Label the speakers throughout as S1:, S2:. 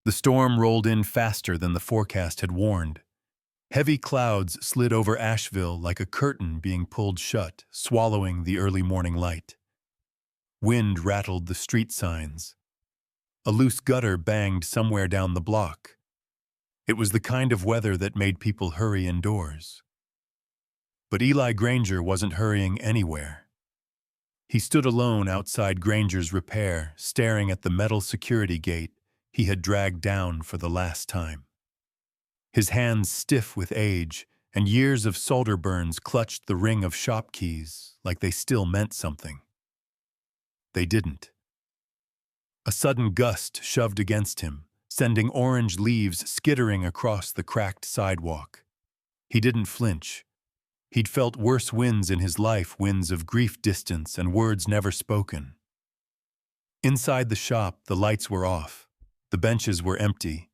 S1: The storm rolled in faster than the forecast had warned. Heavy clouds slid over Asheville like a curtain being pulled shut, swallowing the early morning light. Wind rattled the street signs. A loose gutter banged somewhere down the block. It was the kind of weather that made people hurry indoors. But Eli Granger wasn't hurrying anywhere. He stood alone outside Granger's repair, staring at the metal security gate he had dragged down for the last time. His hands stiff with age, and years of solder burns clutched the ring of shop keys like they still meant something. They didn't. A sudden gust shoved against him, sending orange leaves skittering across the cracked sidewalk. He didn't flinch. He'd felt worse winds in his life, winds of grief, distance, and words never spoken. Inside the shop, the lights were off. The benches were empty.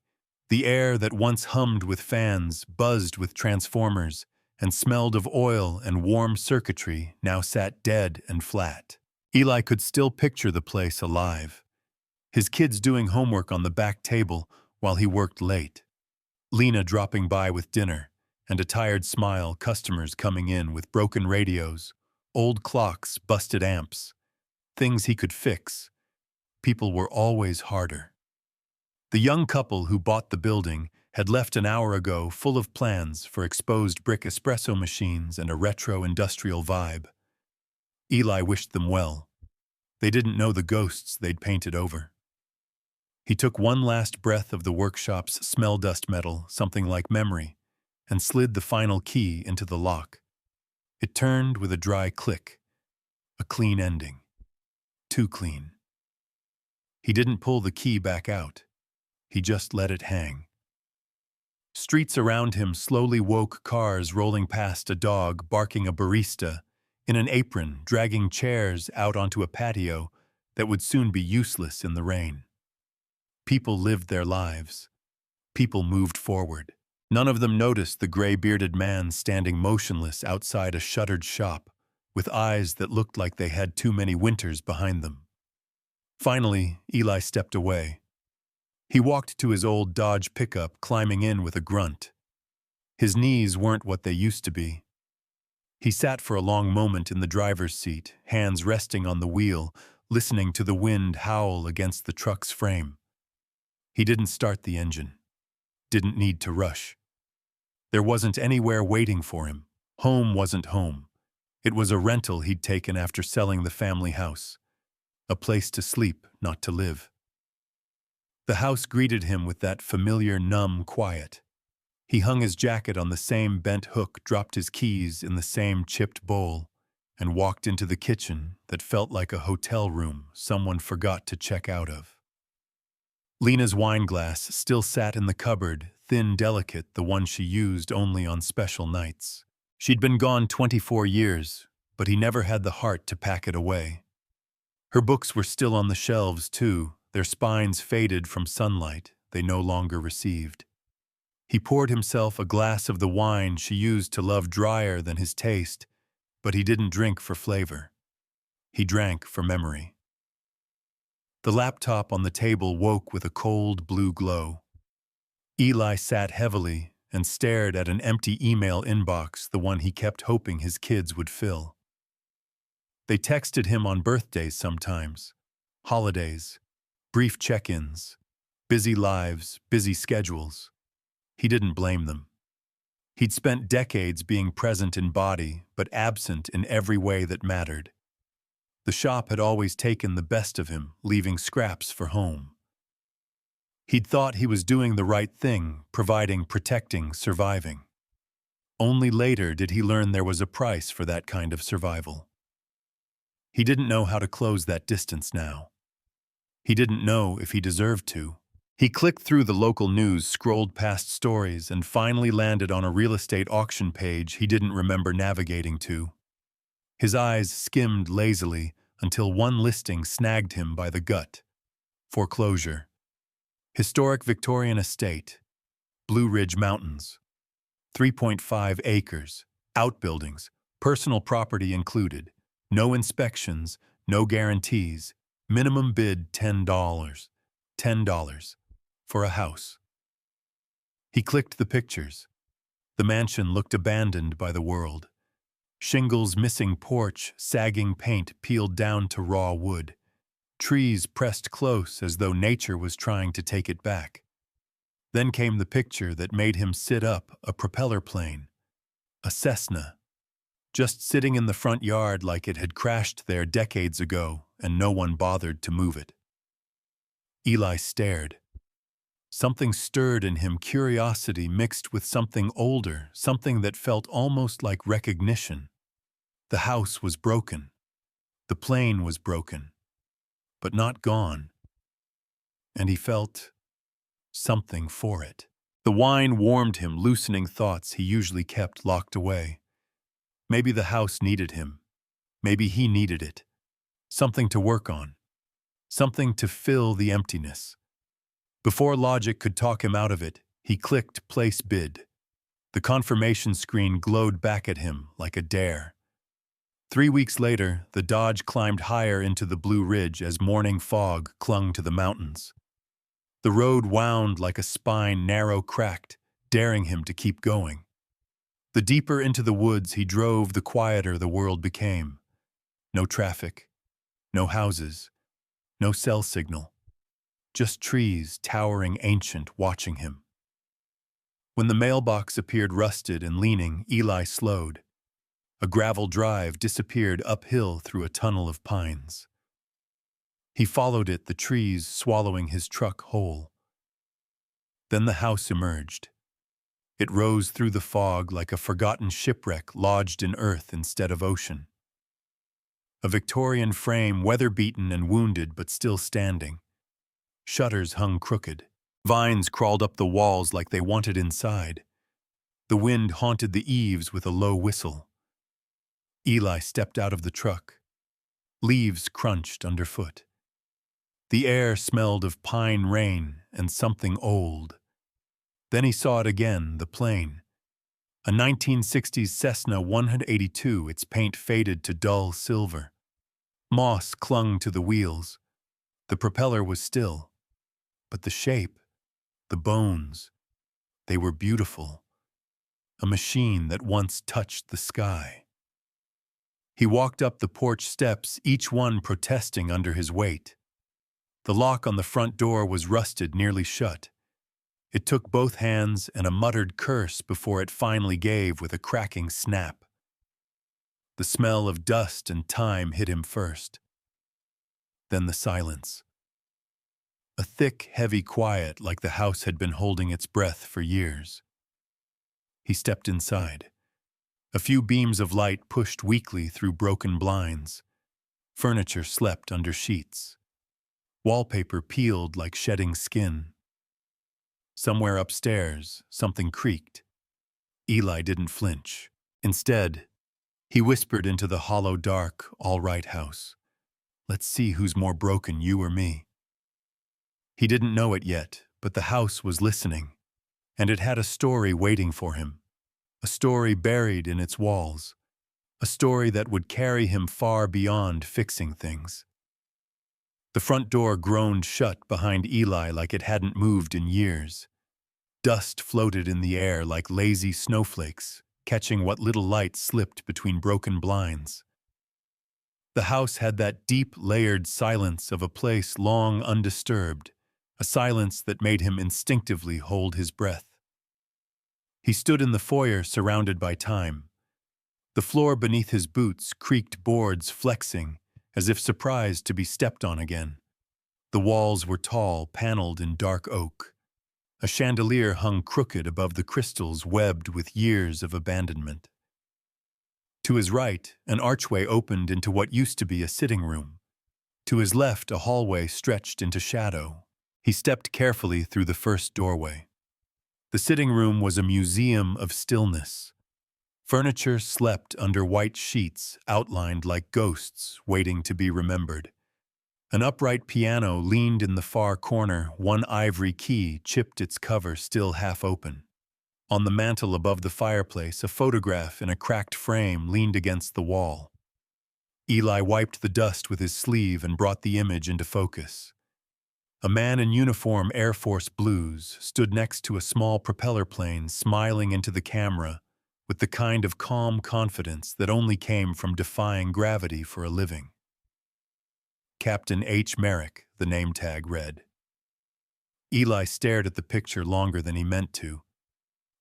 S1: The air that once hummed with fans, buzzed with transformers, and smelled of oil and warm circuitry now sat dead and flat. Eli could still picture the place alive. His kids doing homework on the back table while he worked late. Lena dropping by with dinner, and a tired smile, customers coming in with broken radios, old clocks, busted amps, things he could fix. People were always harder. The young couple who bought the building had left an hour ago, full of plans for exposed brick espresso machines and a retro industrial vibe. Eli wished them well. They didn't know the ghosts they'd painted over. He took one last breath of the workshop's smell dust metal, something like memory, and slid the final key into the lock. It turned with a dry click. A clean ending. Too clean. He didn't pull the key back out. He just let it hang. Streets around him slowly woke, cars rolling past, a dog barking, a barista in an apron dragging chairs out onto a patio that would soon be useless in the rain. People lived their lives. People moved forward. None of them noticed the gray-bearded man standing motionless outside a shuttered shop, with eyes that looked like they had too many winters behind them. Finally, Eli stepped away. He walked to his old Dodge pickup, climbing in with a grunt. His knees weren't what they used to be. He sat for a long moment in the driver's seat, hands resting on the wheel, listening to the wind howl against the truck's frame. He didn't start the engine. Didn't need to rush. There wasn't anywhere waiting for him. Home wasn't home. It was a rental he'd taken after selling the family house. A place to sleep, not to live. The house greeted him with that familiar, numb quiet. He hung his jacket on the same bent hook, dropped his keys in the same chipped bowl, and walked into the kitchen that felt like a hotel room someone forgot to check out of. Lena's wine glass still sat in the cupboard, thin, delicate, the one she used only on special nights. She'd been gone 24 years, but he never had the heart to pack it away. Her books were still on the shelves, too, their spines faded from sunlight they no longer received. He poured himself a glass of the wine she used to love, drier than his taste, but he didn't drink for flavor. He drank for memory. The laptop on the table woke with a cold blue glow. Eli sat heavily and stared at an empty email inbox, the one he kept hoping his kids would fill. They texted him on birthdays sometimes, holidays, brief check-ins, busy lives, busy schedules. He didn't blame them. He'd spent decades being present in body, but absent in every way that mattered. The shop had always taken the best of him, leaving scraps for home. He'd thought he was doing the right thing, providing, protecting, surviving. Only later did he learn there was a price for that kind of survival. He didn't know how to close that distance now. He didn't know if he deserved to. He clicked through the local news, scrolled past stories, and finally landed on a real estate auction page he didn't remember navigating to. His eyes skimmed lazily until one listing snagged him by the gut. Foreclosure. Historic Victorian estate. Blue Ridge Mountains. 3.5 acres. Outbuildings. Personal property included. No inspections. No guarantees. Minimum bid $10. $10. for a house. He clicked the pictures. The mansion looked abandoned by the world. Shingles missing porch, sagging paint peeled down to raw wood. Trees pressed close as though nature was trying to take it back. Then came the picture that made him sit up, a propeller plane. A Cessna. Just sitting in the front yard like it had crashed there decades ago and no one bothered to move it. Eli stared. Something stirred in him, curiosity mixed with something older, something that felt almost like recognition. The house was broken. The plane was broken, but not gone. And he felt something for it. The wine warmed him, loosening thoughts he usually kept locked away. Maybe the house needed him. Maybe he needed it. Something to work on. Something to fill the emptiness. Before logic could talk him out of it, he clicked place bid. The confirmation screen glowed back at him like a dare. 3 weeks later, the Dodge climbed higher into the Blue Ridge as morning fog clung to the mountains. The road wound like a spine, narrow, cracked, daring him to keep going. The deeper into the woods he drove, the quieter the world became. No traffic, no houses, no cell signal. Just trees, towering ancient, watching him. When the mailbox appeared rusted and leaning, Eli slowed. A gravel drive disappeared uphill through a tunnel of pines. He followed it, the trees swallowing his truck whole. Then the house emerged. It rose through the fog like a forgotten shipwreck lodged in earth instead of ocean. A Victorian frame, weather-beaten and wounded but still standing. Shutters hung crooked. Vines crawled up the walls like they wanted inside. The wind haunted the eaves with a low whistle. Eli stepped out of the truck. Leaves crunched underfoot. The air smelled of pine rain and something old. Then he saw it again, the plane. A 1960s Cessna 182, its paint faded to dull silver. Moss clung to the wheels. The propeller was still. But the shape, the bones, they were beautiful. A machine that once touched the sky. He walked up the porch steps, each one protesting under his weight. The lock on the front door was rusted, nearly shut. It took both hands and a muttered curse before it finally gave with a cracking snap. The smell of dust and time hit him first. Then the silence. A thick, heavy quiet like the house had been holding its breath for years. He stepped inside. A few beams of light pushed weakly through broken blinds. Furniture slept under sheets. Wallpaper peeled like shedding skin. Somewhere upstairs, something creaked. Eli didn't flinch. Instead, he whispered into the hollow dark, "All right, house. Let's see who's more broken, you or me." He didn't know it yet, but the house was listening, and it had a story waiting for him. A story buried in its walls. A story that would carry him far beyond fixing things. The front door groaned shut behind Eli like it hadn't moved in years. Dust floated in the air like lazy snowflakes, catching what little light slipped between broken blinds. The house had that deep, layered silence of a place long undisturbed, a silence that made him instinctively hold his breath. He stood in the foyer surrounded by time. The floor beneath his boots creaked, boards flexing, as if surprised to be stepped on again. The walls were tall, paneled in dark oak. A chandelier hung crooked above the crystals webbed with years of abandonment. To his right, an archway opened into what used to be a sitting room. To his left, a hallway stretched into shadow. He stepped carefully through the first doorway. The sitting room was a museum of stillness. Furniture slept under white sheets, outlined like ghosts waiting to be remembered. An upright piano leaned in the far corner, one ivory key chipped its cover still half open. On the mantel above the fireplace, a photograph in a cracked frame leaned against the wall. Eli wiped the dust with his sleeve and brought the image into focus. A man in uniform Air Force Blues stood next to a small propeller plane, smiling into the camera with the kind of calm confidence that only came from defying gravity for a living. Captain H. Merrick, the name tag read. Eli stared at the picture longer than he meant to.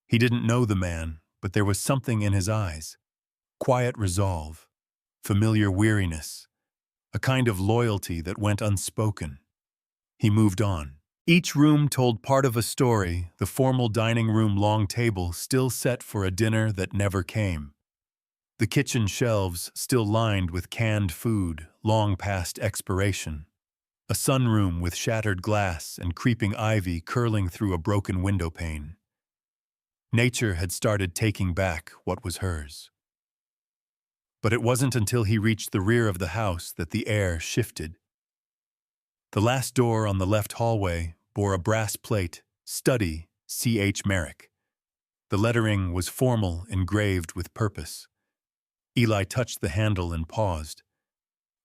S1: He didn't know the man, but there was something in his eyes. Quiet resolve, familiar weariness, a kind of loyalty that went unspoken. He moved on. Each room told part of a story, the formal dining room long table still set for a dinner that never came. The kitchen shelves still lined with canned food, long past expiration. A sunroom with shattered glass and creeping ivy curling through a broken window pane. Nature had started taking back what was hers. But it wasn't until he reached the rear of the house that the air shifted. The last door on the left hallway bore a brass plate, Study, C. H. Merrick. The lettering was formal, engraved with purpose. Eli touched the handle and paused.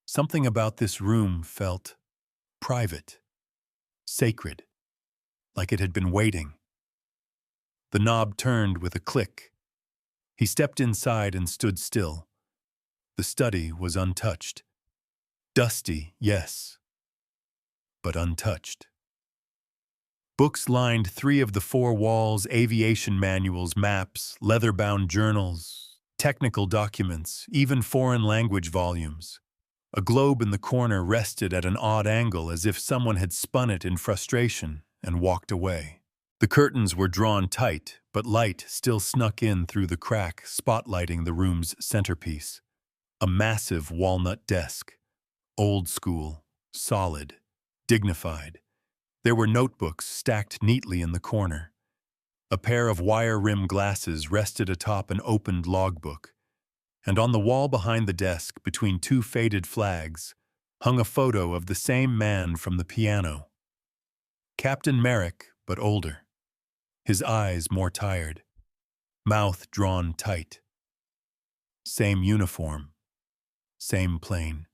S1: Something about this room felt private, sacred, like it had been waiting. The knob turned with a click. He stepped inside and stood still. The study was untouched. Dusty, yes, but untouched. Books lined 3 of the 4 walls, aviation manuals, maps, leather-bound journals, technical documents, even foreign language volumes. A globe in the corner rested at an odd angle as if someone had spun it in frustration and walked away. The curtains were drawn tight, but light still snuck in through the crack, spotlighting the room's centerpiece. A massive walnut desk. Old school, solid, dignified. There were notebooks stacked neatly in the corner. A pair of wire-rimmed glasses rested atop an opened logbook. And on the wall behind the desk, between 2 faded flags, hung a photo of the same man from the piano. Captain Merrick, but older. His eyes more tired. Mouth drawn tight. Same uniform. Same plane.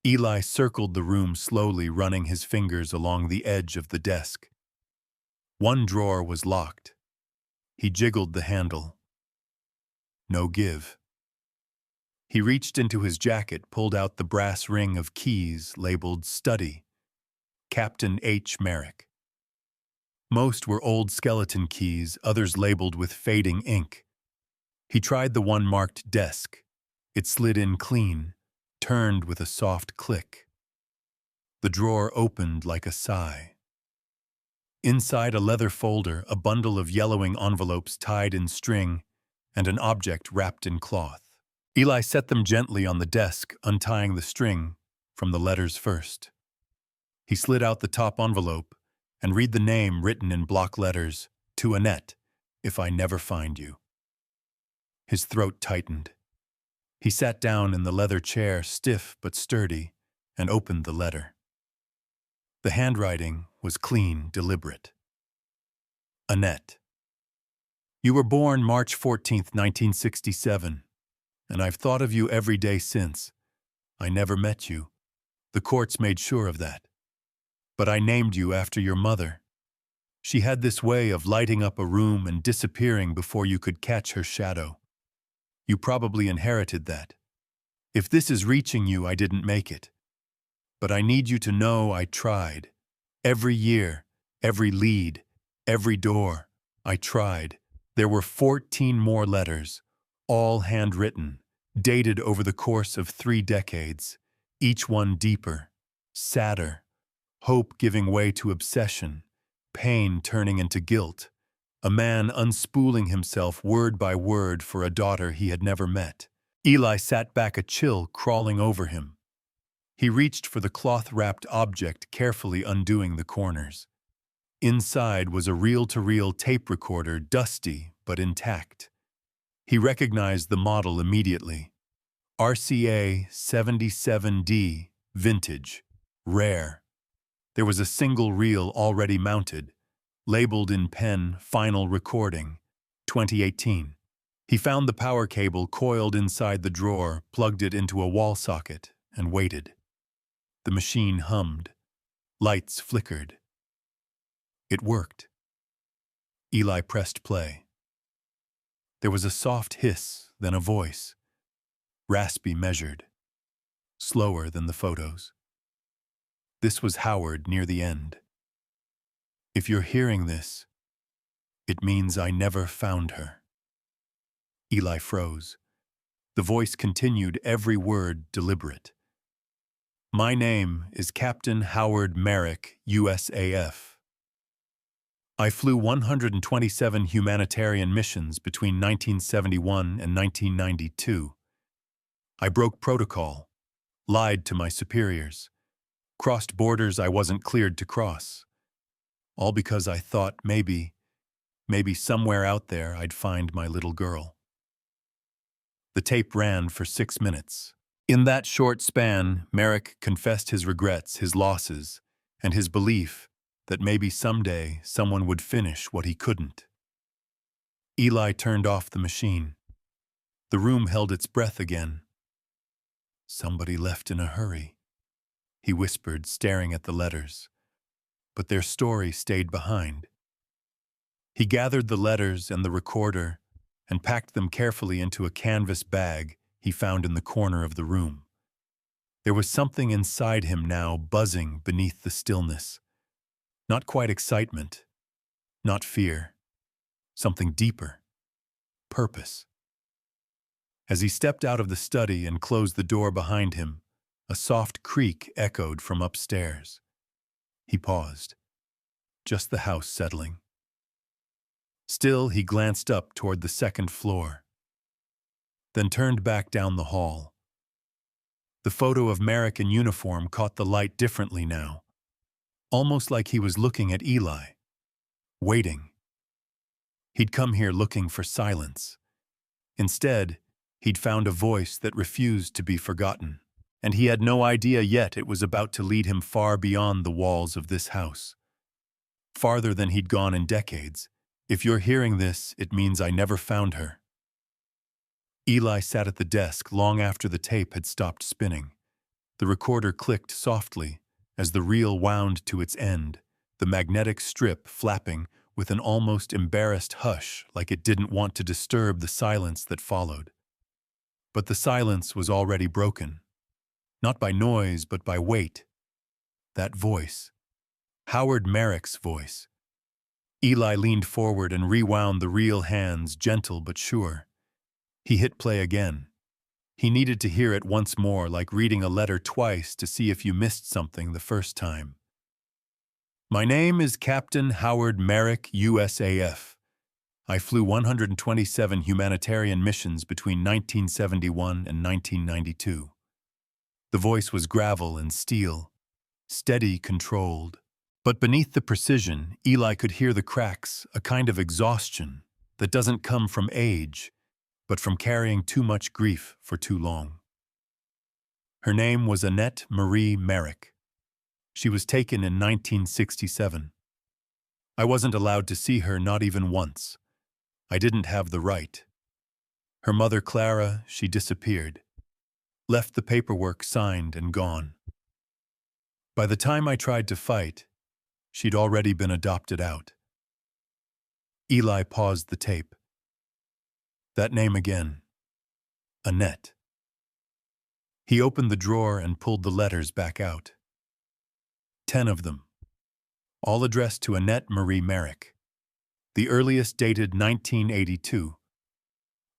S1: Eli circled the room slowly, running his fingers along the edge of the desk. One drawer was locked. He jiggled the handle. No give. He reached into his jacket, pulled out the brass ring of keys labeled Study. Captain H. Merrick. Most were old skeleton keys, others labeled with fading ink. He tried the one marked Desk. It slid in clean, turned with a soft click. The drawer opened like a sigh. Inside a leather folder, a bundle of yellowing envelopes tied in string, and an object wrapped in cloth. Eli set them gently on the desk, untying the string from the letters first. He slid out the top envelope and read the name written in block letters, "To Annette, if I never find you." His throat tightened. He sat down in the leather chair, stiff but sturdy, and opened the letter. The handwriting was clean, deliberate. Annette. You were born March 14th, 1967, and I've thought of you every day since. I never met you. The courts made sure of that. But I named you after your mother. She had this way of lighting up a room and disappearing before you could catch her shadow. You probably inherited that. If this is reaching you, I didn't make it. But I need you to know I tried. Every year, every lead, every door, I tried. There were 14 more letters, all handwritten, dated over the course of 3 decades, each one deeper, sadder, hope giving way to obsession, pain turning into guilt, a man unspooling himself word by word for a daughter he had never met. Eli sat back, a chill crawling over him. He reached for the cloth-wrapped object, carefully undoing the corners. Inside was a reel-to-reel tape recorder, dusty but intact. He recognized the model immediately. RCA 77D, vintage, rare. There was a single reel already mounted, labeled in pen, Final Recording, 2018. He found the power cable coiled inside the drawer, plugged it into a wall socket, and waited. The machine hummed. Lights flickered. It worked. Eli pressed play. There was a soft hiss, then a voice. Raspy, measured. Slower than the photos. This was Howard near the end. If you're hearing this, it means I never found her. Eli froze. The voice continued, every word deliberate. My name is Captain Howard Merrick, USAF. I flew 127 humanitarian missions between 1971 and 1992. I broke protocol, lied to my superiors, crossed borders I wasn't cleared to cross. All because I thought maybe somewhere out there I'd find my little girl. The tape ran for 6 minutes. In that short span, Merrick confessed his regrets, his losses, and his belief that maybe someday someone would finish what he couldn't. Eli turned off the machine. The room held its breath again. Somebody left in a hurry, he whispered, staring at the letters. But their story stayed behind. He gathered the letters and the recorder and packed them carefully into a canvas bag he found in the corner of the room. There was something inside him now buzzing beneath the stillness. Not quite excitement, not fear, something deeper. Purpose. As he stepped out of the study and closed the door behind him, a soft creak echoed from upstairs. He paused. Just the house settling. Still, he glanced up toward the second floor, then turned back down the hall. The photo of Merrick in uniform caught the light differently now, almost like he was looking at Eli, waiting. He'd come here looking for silence. Instead, he'd found a voice that refused to be forgotten, and he had no idea yet it was about to lead him far beyond the walls of this house. Farther than he'd gone in decades. If you're hearing this, it means I never found her. Eli sat at the desk long after the tape had stopped spinning. The recorder clicked softly as the reel wound to its end, the magnetic strip flapping with an almost embarrassed hush, like it didn't want to disturb the silence that followed. But the silence was already broken. Not by noise, but by weight. That voice. Howard Merrick's voice. Eli leaned forward and rewound the reel hands, gentle but sure. He hit play again. He needed to hear it once more, like reading a letter twice to see if you missed something the first time. My name is Captain Howard Merrick, USAF. I flew 127 humanitarian missions between 1971 and 1992. The voice was gravel and steel, steady, controlled. But beneath the precision, Eli could hear the cracks, a kind of exhaustion that doesn't come from age, but from carrying too much grief for too long. Her name was Annette Marie Merrick. She was taken in 1967. I wasn't allowed to see her, not even once. I didn't have the right. Her mother, Clara, she disappeared. Left the paperwork signed and gone. By the time I tried to fight, she'd already been adopted out. Eli paused the tape. That name again. Annette. He opened the drawer and pulled the letters back out. 10 of them. All addressed to Annette Marie Merrick. The earliest dated 1982.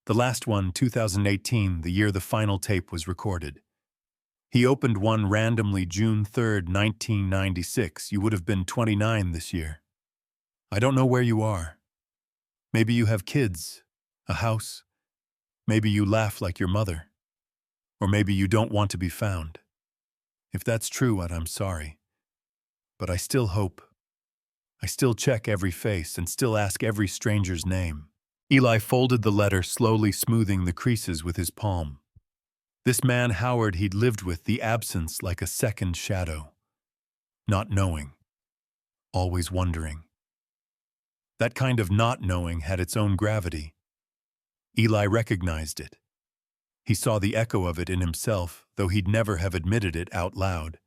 S1: The last one, 2018, the year the final tape was recorded. He opened one randomly June 3, 1996. You would have been 29 this year. I don't know where you are. Maybe you have kids, a house. Maybe you laugh like your mother. Or maybe you don't want to be found. If that's true, I'm sorry. But I still hope. I still check every face and still ask every stranger's name. Eli folded the letter, slowly smoothing the creases with his palm. This man Howard he'd lived with, the absence like a second shadow. Not knowing. Always wondering. That kind of not knowing had its own gravity. Eli recognized it. He saw the echo of it in himself, though he'd never have admitted it out loud.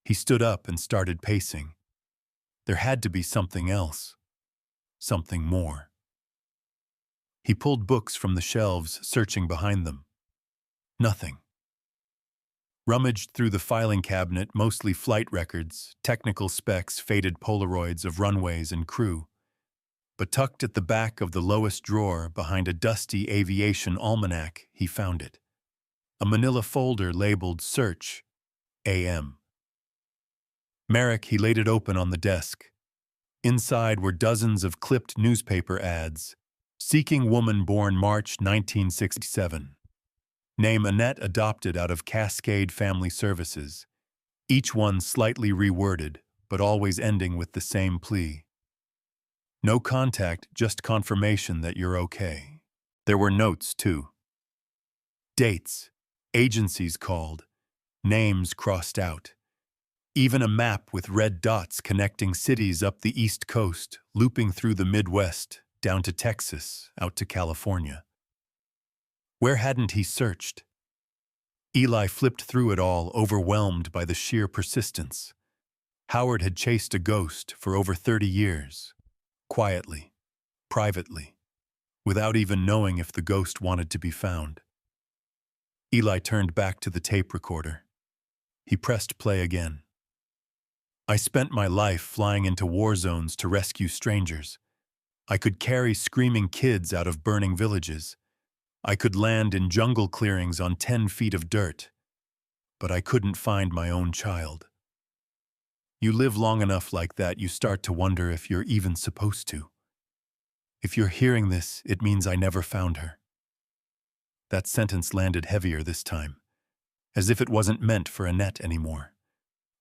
S1: He stood up and started pacing. There had to be something else. Something more. He pulled books from the shelves, searching behind them. Nothing. Rummaged through the filing cabinet, mostly flight records, technical specs, faded Polaroids of runways and crew. But tucked at the back of the lowest drawer, behind a dusty aviation almanac, he found it. A manila folder labeled Search, AM. Merrick, he laid it open on the desk. Inside were dozens of clipped newspaper ads. Seeking woman born March 1967. Name Annette adopted out of Cascade Family Services. Each one slightly reworded, but always ending with the same plea. No contact, just confirmation that you're okay. There were notes, too. Dates, agencies called, names crossed out. Even a map with red dots connecting cities up the East Coast, looping through the Midwest, down to Texas, out to California. Where hadn't he searched? Eli flipped through it all, overwhelmed by the sheer persistence. Howard had chased a ghost for over 30 years. Quietly, privately, without even knowing if the ghost wanted to be found. Eli turned back to the tape recorder. He pressed play again. I spent my life flying into war zones to rescue strangers. I could carry screaming kids out of burning villages. I could land in jungle clearings on 10 feet of dirt. But I couldn't find my own child. You live long enough like that, you start to wonder if you're even supposed to. If you're hearing this, it means I never found her. That sentence landed heavier this time, as if it wasn't meant for Annette anymore.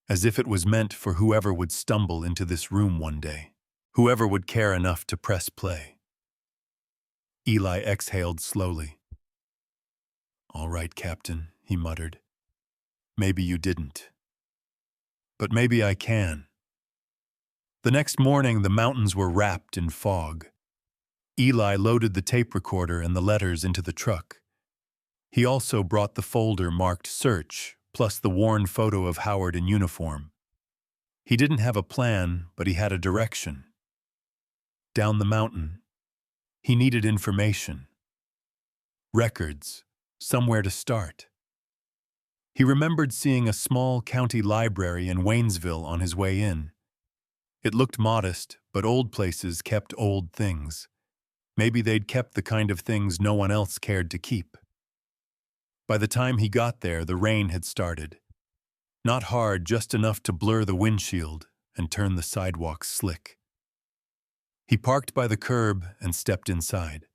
S1: As if it was meant for whoever would stumble into this room one day. Whoever would care enough to press play. Eli exhaled slowly. All right, Captain, he muttered. Maybe you didn't. But maybe I can. The next morning, the mountains were wrapped in fog. Eli loaded the tape recorder and the letters into the truck. He also brought the folder marked Search, plus the worn photo of Howard in uniform. He didn't have a plan, but he had a direction. Down the mountain. He needed information. Records. Somewhere to start. He remembered seeing a small county library in Waynesville on his way in. It looked modest, but old places kept old things. Maybe they'd kept the kind of things no one else cared to keep. By the time he got there, the rain had started. Not hard, just enough to blur the windshield and turn the sidewalks slick. He parked by the curb and stepped inside.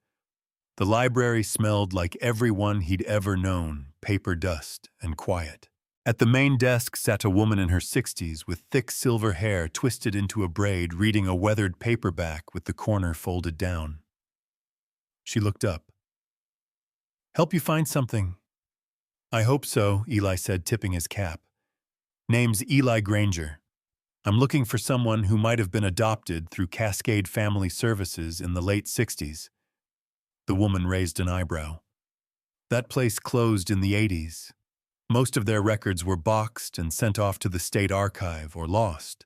S1: The library smelled like everyone he'd ever known, paper dust and quiet. At the main desk sat a woman in her 60s with thick silver hair twisted into a braid, reading a weathered paperback with the corner folded down. She looked up. "Help you find something?" "I hope so," Eli said, tipping his cap. "Name's Eli Granger. I'm looking for someone who might have been adopted through Cascade Family Services in the late 60s. The woman raised an eyebrow. That place closed in the 80s. Most of their records were boxed and sent off to the state archive or lost.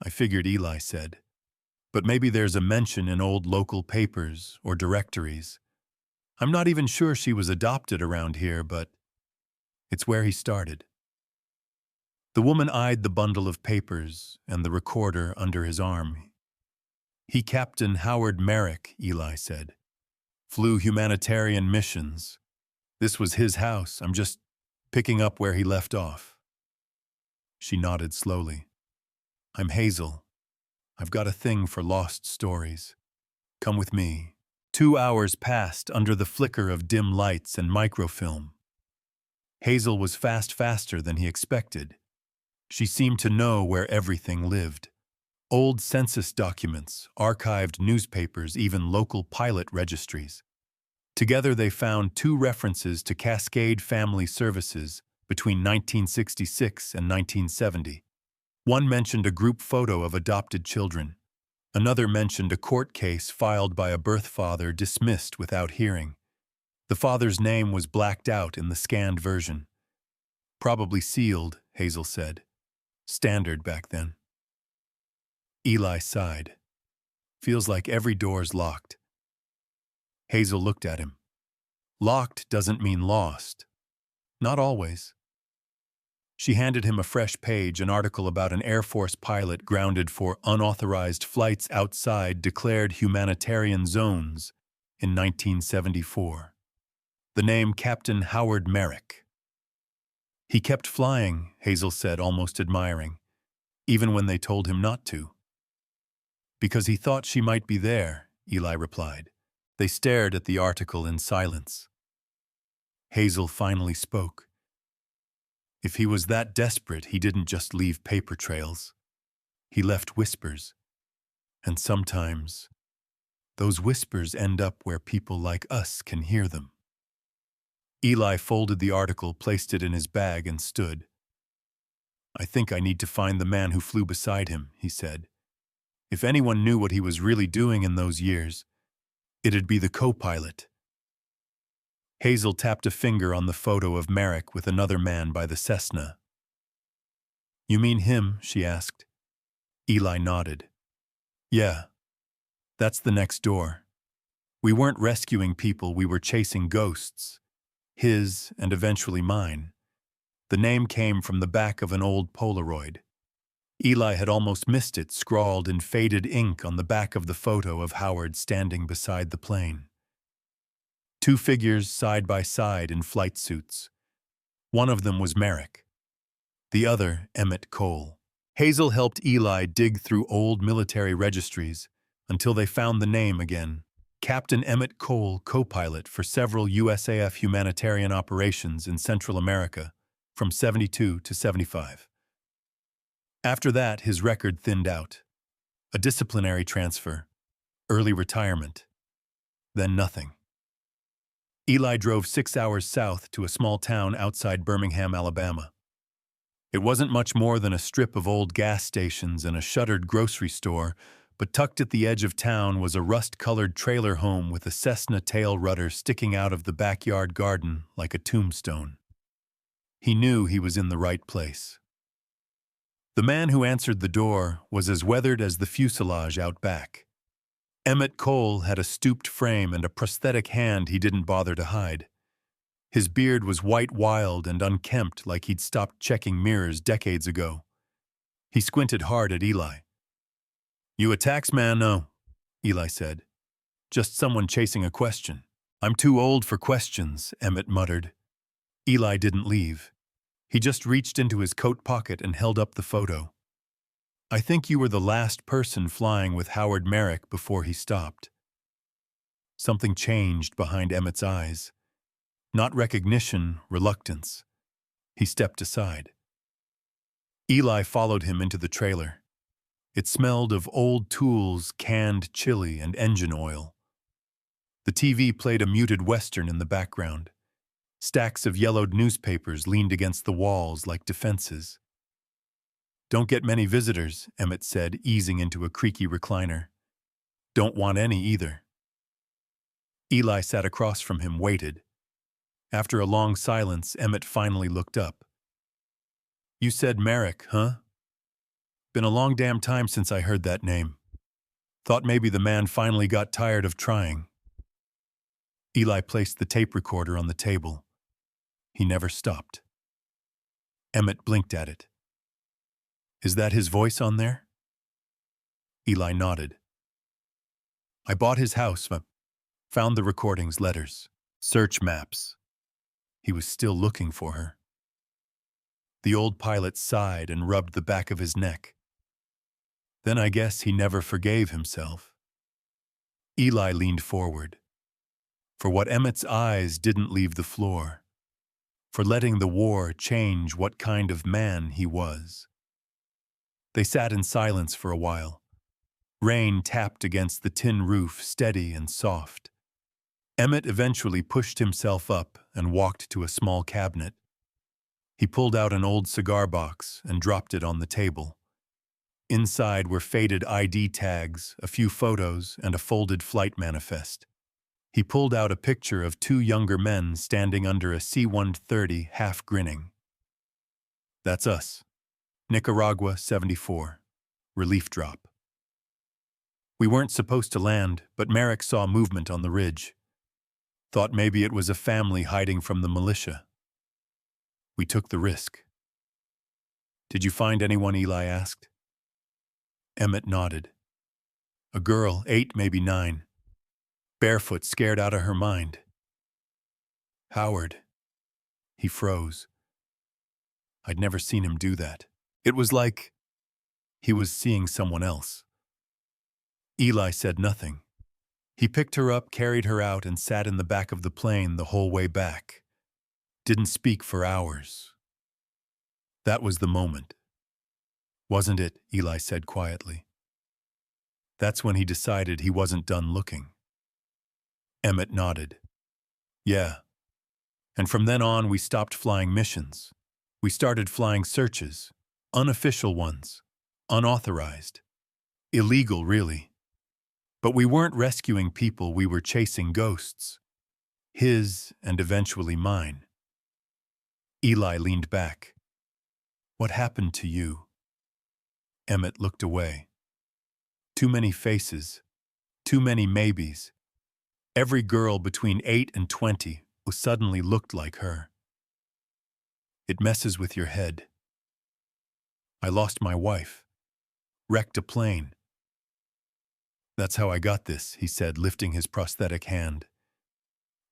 S1: I figured, Eli said. But maybe there's a mention in old local papers or directories. I'm not even sure she was adopted around here, but it's where he started. The woman eyed the bundle of papers and the recorder under his arm. He Captain Howard Merrick, Eli said. Flew humanitarian missions. This was his house. I'm just picking up where he left off. She nodded slowly. I'm Hazel. I've got a thing for lost stories. Come with me. 2 hours passed under the flicker of dim lights and microfilm. Hazel was faster than he expected. She seemed to know where everything lived. Old census documents, archived newspapers, even local pilot registries. Together they found 2 references to Cascade Family Services between 1966 and 1970. One mentioned a group photo of adopted children. Another mentioned a court case filed by a birth father dismissed without hearing. The father's name was blacked out in the scanned version. Probably sealed, Hazel said. Standard back then. Eli sighed. Feels like every door's locked. Hazel looked at him. Locked doesn't mean lost. Not always. She handed him a fresh page, an article about an Air Force pilot grounded for unauthorized flights outside declared humanitarian zones in 1974. The name Captain Howard Merrick. He kept flying, Hazel said, almost admiring, even when they told him not to. Because he thought she might be there, Eli replied. They stared at the article in silence. Hazel finally spoke. If he was that desperate, he didn't just leave paper trails. He left whispers. And sometimes, those whispers end up where people like us can hear them. Eli folded the article, placed it in his bag, and stood. I think I need to find the man who flew beside him, he said. If anyone knew what he was really doing in those years, it'd be the co-pilot. Hazel tapped a finger on the photo of Merrick with another man by the Cessna. You mean him? She asked. Eli nodded. Yeah, that's the next door. We weren't rescuing people, we were chasing ghosts. His and eventually mine. The name came from the back of an old Polaroid. Eli had almost missed it, scrawled in faded ink on the back of the photo of Howard standing beside the plane. Two figures side by side in flight suits. One of them was Merrick. The other, Emmett Cole. Hazel helped Eli dig through old military registries until they found the name again. Captain Emmett Cole, co-pilot for several USAF humanitarian operations in Central America from 72 to 75. After that, his record thinned out. A disciplinary transfer, early retirement, then nothing. Eli drove 6 hours south to a small town outside Birmingham, Alabama. It wasn't much more than a strip of old gas stations and a shuttered grocery store, but tucked at the edge of town was a rust-colored trailer home with a Cessna tail rudder sticking out of the backyard garden like a tombstone. He knew he was in the right place. The man who answered the door was as weathered as the fuselage out back. Emmett Cole had a stooped frame and a prosthetic hand he didn't bother to hide. His beard was white wild and unkempt, like he'd stopped checking mirrors decades ago. He squinted hard at Eli. You a taxman? No, Eli said. Just someone chasing a question. I'm too old for questions, Emmett muttered. Eli didn't leave. He just reached into his coat pocket and held up the photo. I think you were the last person flying with Howard Merrick before he stopped. Something changed behind Emmett's eyes. Not recognition, reluctance. He stepped aside. Eli followed him into the trailer. It smelled of old tools, canned chili, and engine oil. The TV played a muted western in the background. Stacks of yellowed newspapers leaned against the walls like defenses. Don't get many visitors, Emmett said, easing into a creaky recliner. Don't want any either. Eli sat across from him, waited. After a long silence, Emmett finally looked up. You said Merrick, huh? Been a long damn time since I heard that name. Thought maybe the man finally got tired of trying. Eli placed the tape recorder on the table. He never stopped. Emmett blinked at it. Is that his voice on there? Eli nodded. I bought his house, found the recordings, letters, search maps. He was still looking for her. The old pilot sighed and rubbed the back of his neck. Then I guess he never forgave himself. Eli leaned forward. For what Emmett's eyes didn't leave the floor. For letting the war change what kind of man he was. They sat in silence for a while. Rain tapped against the tin roof, steady and soft. Emmett eventually pushed himself up and walked to a small cabinet. He pulled out an old cigar box and dropped it on the table. Inside were faded ID tags, a few photos, and a folded flight manifest. He pulled out a picture of two younger men standing under a C-130, half grinning. That's us, Nicaragua, 74. Relief drop. We weren't supposed to land, but Merrick saw movement on the ridge. Thought maybe it was a family hiding from the militia. We took the risk. Did you find anyone? Eli asked. Emmett nodded. A girl, 8, maybe 9. Barefoot, scared out of her mind. Howard. He froze. I'd never seen him do that. It was like he was seeing someone else. Eli said nothing. He picked her up, carried her out, and sat in the back of the plane the whole way back. Didn't speak for hours. That was the moment. Wasn't it? Eli said quietly. That's when he decided he wasn't done looking. Emmett nodded. Yeah. And from then on, we stopped flying missions. We started flying searches. Unofficial ones. Unauthorized. Illegal, really. But we weren't rescuing people, we were chasing ghosts. His and eventually mine. Eli leaned back. What happened to you? Emmett looked away. Too many faces. Too many maybes. Every girl between 8 and 20 who suddenly looked like her. It messes with your head. I lost my wife. Wrecked a plane. That's how I got this, he said, lifting his prosthetic hand.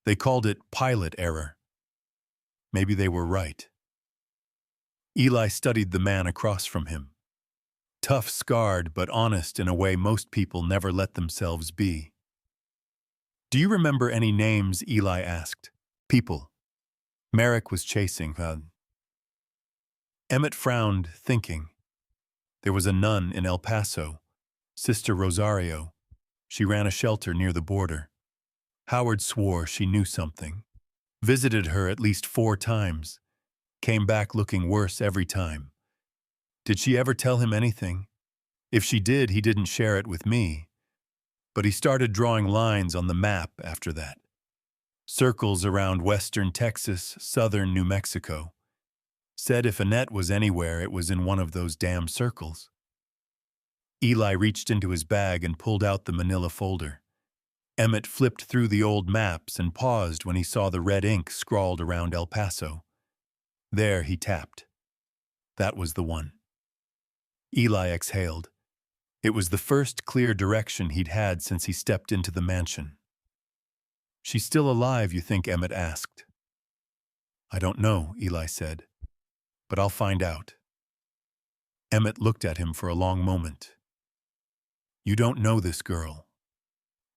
S1: They called it pilot error. Maybe they were right. Eli studied the man across from him. Tough, scarred, but honest in a way most people never let themselves be. Do you remember any names? Eli asked. People. Merrick was chasing. Emmett frowned, thinking. There was a nun in El Paso, Sister Rosario. She ran a shelter near the border. Howard swore she knew something. Visited her at least 4 times. Came back looking worse every time. Did she ever tell him anything? If she did, he didn't share it with me. But he started drawing lines on the map after that. Circles around western Texas, southern New Mexico. Said if Annette was anywhere, it was in one of those damn circles. Eli reached into his bag and pulled out the manila folder. Emmett flipped through the old maps and paused when he saw the red ink scrawled around El Paso. There, he tapped. That was the one. Eli exhaled. It was the first clear direction he'd had since he stepped into the mansion. She's still alive, you think? Emmett asked. I don't know, Eli said. But I'll find out. Emmett looked at him for a long moment. You don't know this girl.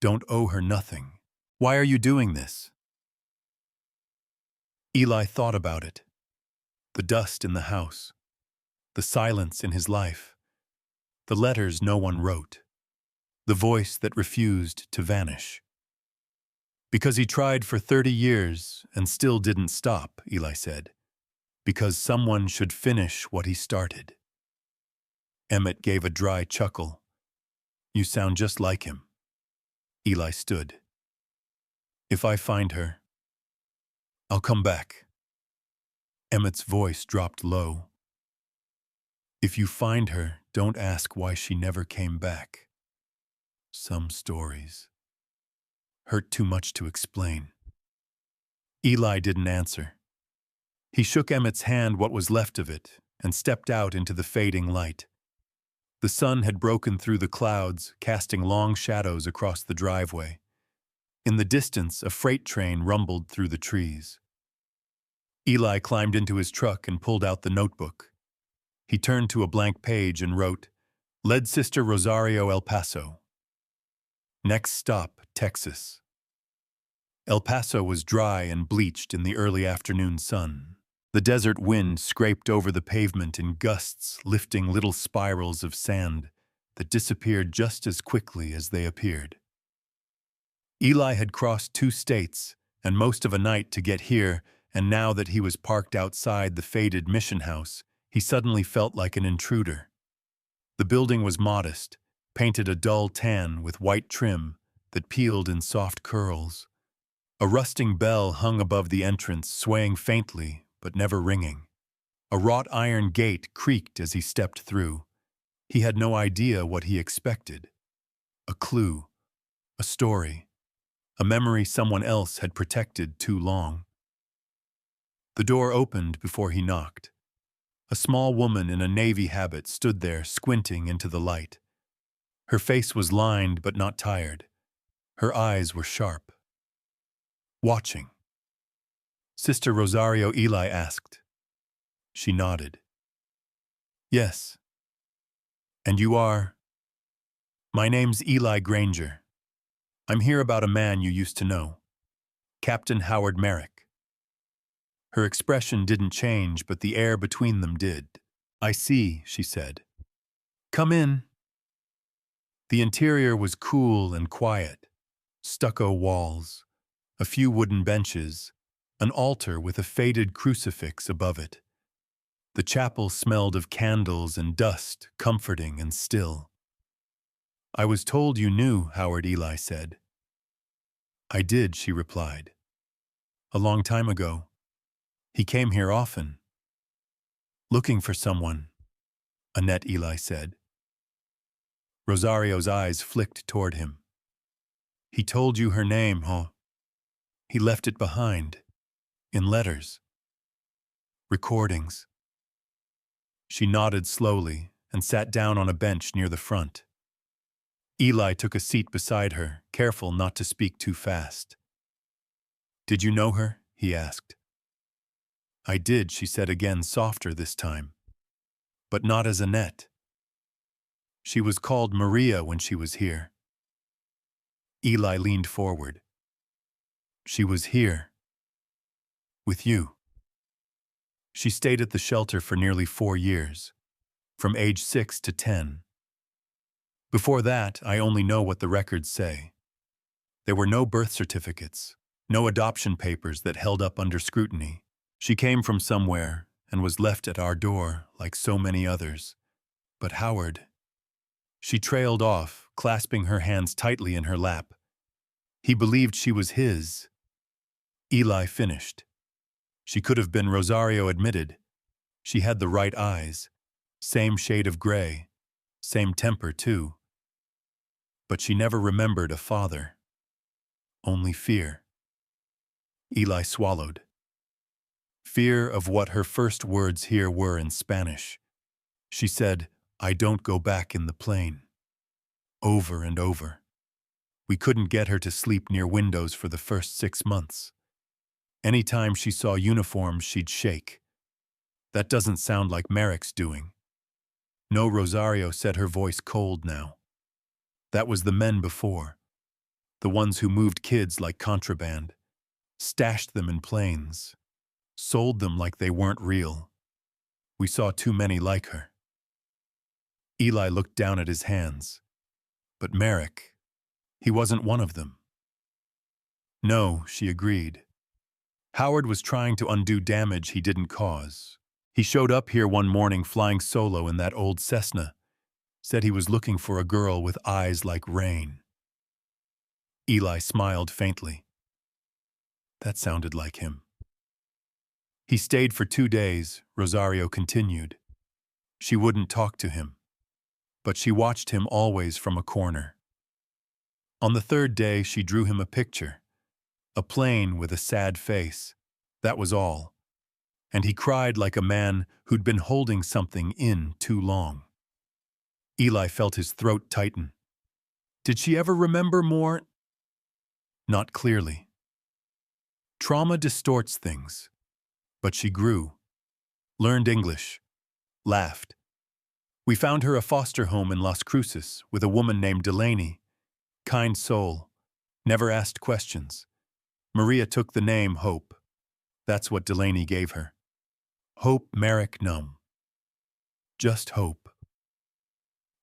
S1: Don't owe her nothing. Why are you doing this? Eli thought about it. The dust in the house. The silence in his life. The letters no one wrote. The voice that refused to vanish. Because he tried for 30 years and still didn't stop, Eli said. Because someone should finish what he started. Emmett gave a dry chuckle. You sound just like him. Eli stood. If I find her, I'll come back. Emmett's voice dropped low. If you find her, don't ask why she never came back. Some stories hurt too much to explain. Eli didn't answer. He shook Emmett's hand, what was left of it, and stepped out into the fading light. The sun had broken through the clouds, casting long shadows across the driveway. In the distance, a freight train rumbled through the trees. Eli climbed into his truck and pulled out the notebook. He turned to a blank page and wrote, Lead Sister Rosario, El Paso. Next stop, Texas. El Paso was dry and bleached in the early afternoon sun. The desert wind scraped over the pavement in gusts, lifting little spirals of sand that disappeared just as quickly as they appeared. Eli had crossed 2 states and most of a night to get here, and now that he was parked outside the faded mission house, he suddenly felt like an intruder. The building was modest, painted a dull tan with white trim that peeled in soft curls. A rusting bell hung above the entrance, swaying faintly but never ringing. A wrought iron gate creaked as he stepped through. He had no idea what he expected. A clue, a story, a memory someone else had protected too long. The door opened before he knocked. A small woman in a navy habit stood there, squinting into the light. Her face was lined but not tired. Her eyes were sharp. Watching. Sister Rosario, Eli asked. She nodded. Yes. And you are? My name's Eli Granger. I'm here about a man you used to know. Captain Howard Merrick. Her expression didn't change, but the air between them did. I see, she said. Come in. The interior was cool and quiet. Stucco walls, a few wooden benches, an altar with a faded crucifix above it. The chapel smelled of candles and dust, comforting and still. I was told you knew, Howard, Eli said. I did, she replied. A long time ago. He came here often. Looking for someone, Annette, Eli said. Rosario's eyes flicked toward him. He told you her name, huh? He left it behind, in letters. Recordings. She nodded slowly and sat down on a bench near the front. Eli took a seat beside her, careful not to speak too fast. Did you know her? He asked. I did, she said again, softer this time. But not as Annette. She was called Maria when she was here. Eli leaned forward. She was here. With you. She stayed at the shelter for nearly 4 years, from age 6 to 10. Before that, I only know what the records say. There were no birth certificates, no adoption papers that held up under scrutiny. She came from somewhere and was left at our door like so many others. But Howard... She trailed off, clasping her hands tightly in her lap. He believed she was his. Eli finished. She could have been, Rosario admitted. She had the right eyes, same shade of gray, same temper too. But she never remembered a father. Only fear. Eli swallowed. Fear of what her first words here were in Spanish. She said, I don't go back in the plane. Over and over. We couldn't get her to sleep near windows for the first 6 months. Any time she saw uniforms, she'd shake. That doesn't sound like Merrick's doing. No, Rosario said, her voice cold now. That was the men before. The ones who moved kids like contraband, stashed them in planes, sold them like they weren't real. We saw too many like her. Eli looked down at his hands. But Merrick, he wasn't one of them. No, she agreed. Howard was trying to undo damage he didn't cause. He showed up here one morning flying solo in that old Cessna, said he was looking for a girl with eyes like rain. Eli smiled faintly. That sounded like him. He stayed for 2 days, Rosario continued. She wouldn't talk to him, but she watched him always from a corner. On the 3rd day, she drew him a picture, a plane with a sad face. That was all. And he cried like a man who'd been holding something in too long. Eli felt his throat tighten. Did she ever remember more? Not clearly. Trauma distorts things. But she grew, learned English, laughed. We found her a foster home in Las Cruces with a woman named Delaney. Kind soul, never asked questions. Maria took the name Hope. That's what Delaney gave her. Hope Merrick Numb. Just Hope.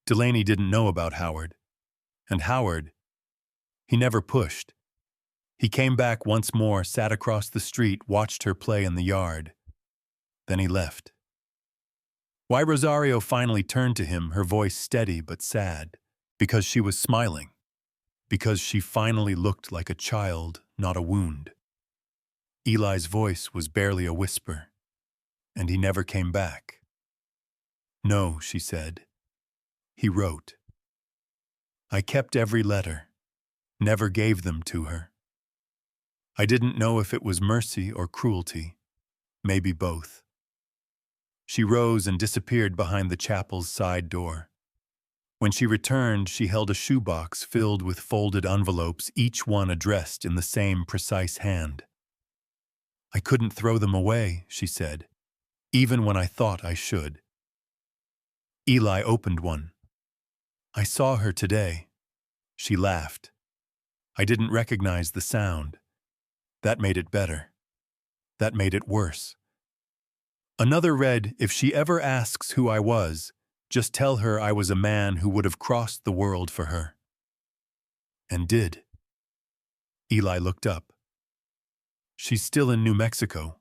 S1: Delaney didn't know about Howard. And Howard, he never pushed. He came back once more, sat across the street, watched her play in the yard. Then he left. Why Rosario finally turned to him, her voice steady but sad, because she was smiling. Because she finally looked like a child, not a wound. Eli's voice was barely a whisper. And he never came back. No, she said. He wrote. I kept every letter, never gave them to her. I didn't know if it was mercy or cruelty, maybe both. She rose and disappeared behind the chapel's side door. When she returned, she held a shoebox filled with folded envelopes, each one addressed in the same precise hand. I couldn't throw them away, she said, even when I thought I should. Eli opened one. I saw her today. She laughed. I didn't recognize the sound. That made it better. That made it worse. Another read, if she ever asks who I was, just tell her I was a man who would have crossed the world for her. And did. Eli looked up. She's still in New Mexico.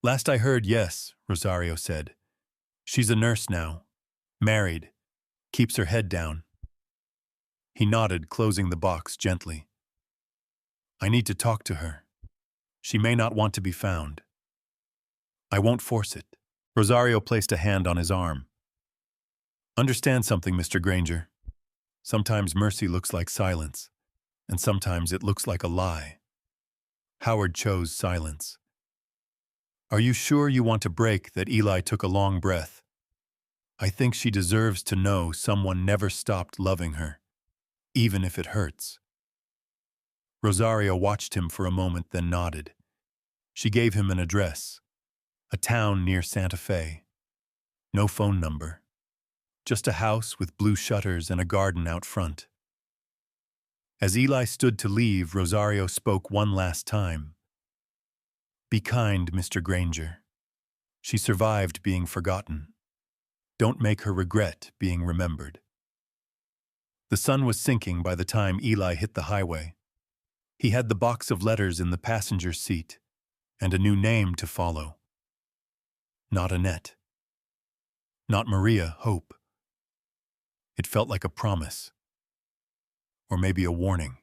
S1: Last I heard, yes, Rosario said. She's a nurse now. Married. Keeps her head down. He nodded, closing the box gently. I need to talk to her. She may not want to be found. I won't force it. Rosario placed a hand on his arm. Understand something, Mr. Granger. Sometimes mercy looks like silence, and sometimes it looks like a lie. Howard chose silence. Are you sure you want to break that? Eli took a long breath. I think she deserves to know someone never stopped loving her, even if it hurts. Rosario watched him for a moment, then nodded. She gave him an address, a town near Santa Fe. No phone number. Just a house with blue shutters and a garden out front. As Eli stood to leave, Rosario spoke one last time. Be kind, Mr. Granger. She survived being forgotten. Don't make her regret being remembered. The sun was sinking by the time Eli hit the highway. He had the box of letters in the passenger seat, and a new name to follow. Not Annette. Not Maria Hope. It felt like a promise. Or maybe a warning.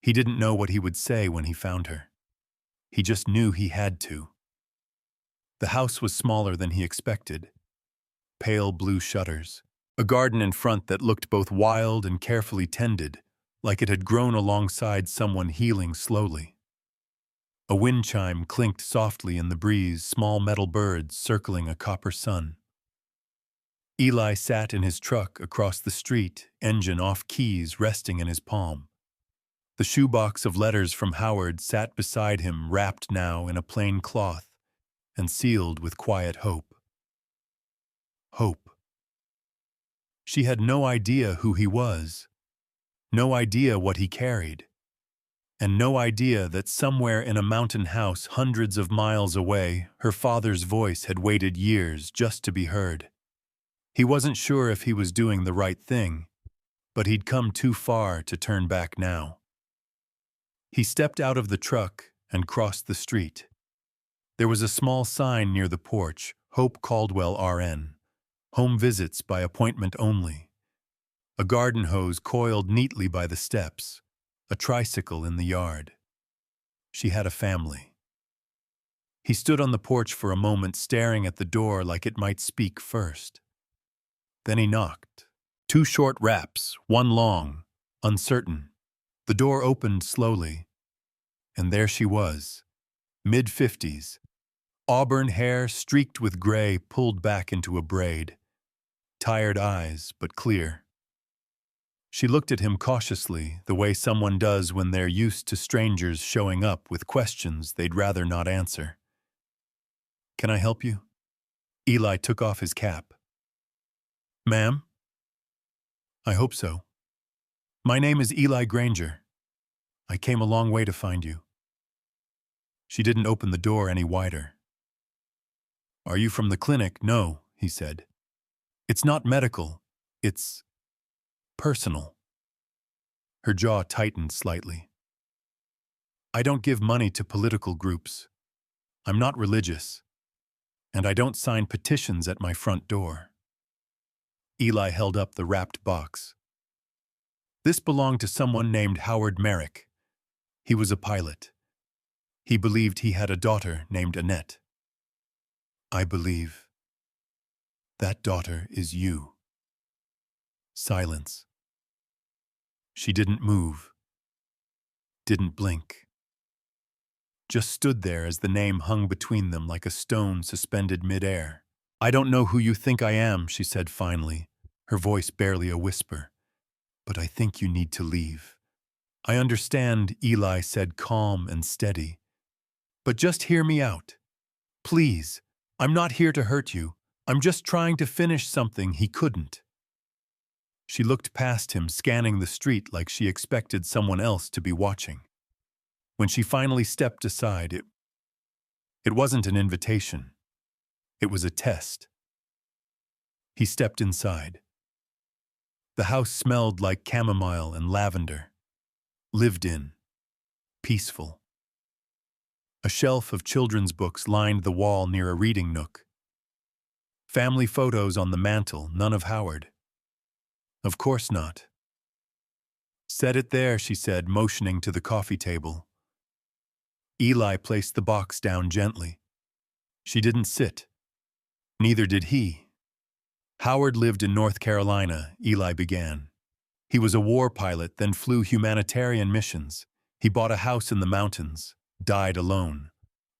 S1: He didn't know what he would say when he found her. He just knew he had to. The house was smaller than he expected. Pale blue shutters. A garden in front that looked both wild and carefully tended, like it had grown alongside someone healing slowly. A wind chime clinked softly in the breeze, small metal birds circling a copper sun. Eli sat in his truck across the street, engine off, keys resting in his palm. The shoebox of letters from Howard sat beside him, wrapped now in a plain cloth and sealed with quiet hope. Hope. She had no idea who he was, no idea what he carried, and no idea that somewhere in a mountain house hundreds of miles away, her father's voice had waited years just to be heard. He wasn't sure if he was doing the right thing, but he'd come too far to turn back now. He stepped out of the truck and crossed the street. There was a small sign near the porch, Hope Caldwell, RN. Home visits by appointment only. A garden hose coiled neatly by the steps. A tricycle in the yard. She had a family. He stood on the porch for a moment, staring at the door like it might speak first. Then he knocked. 2 short raps, one long, uncertain. The door opened slowly, and there she was, mid-50s, auburn hair streaked with gray pulled back into a braid, tired eyes but clear. She looked at him cautiously, the way someone does when they're used to strangers showing up with questions they'd rather not answer. Can I help you? Eli took off his cap. Ma'am? I hope so. My name is Eli Granger. I came a long way to find you. She didn't open the door any wider. Are you from the clinic? No, he said. It's not medical. It's personal. Her jaw tightened slightly. I don't give money to political groups. I'm not religious. And I don't sign petitions at my front door. Eli held up the wrapped box. This belonged to someone named Howard Merrick. He was a pilot. He believed he had a daughter named Annette. I believe that daughter is you. Silence. She didn't move, didn't blink, just stood there as the name hung between them like a stone suspended midair. I don't know who you think I am, she said finally, her voice barely a whisper, but I think you need to leave. I understand, Eli said, calm and steady, but just hear me out. Please, I'm not here to hurt you. I'm just trying to finish something he couldn't. She looked past him, scanning the street like she expected someone else to be watching. When she finally stepped aside, it wasn't an invitation. It was a test. He stepped inside. The house smelled like chamomile and lavender. Lived in. Peaceful. A shelf of children's books lined the wall near a reading nook. Family photos on the mantel, none of Howard. Of course not. Set it there, she said, motioning to the coffee table. Eli placed the box down gently. She didn't sit. Neither did he. Howard lived in North Carolina, Eli began. He was a war pilot, then flew humanitarian missions. He bought a house in the mountains, died alone.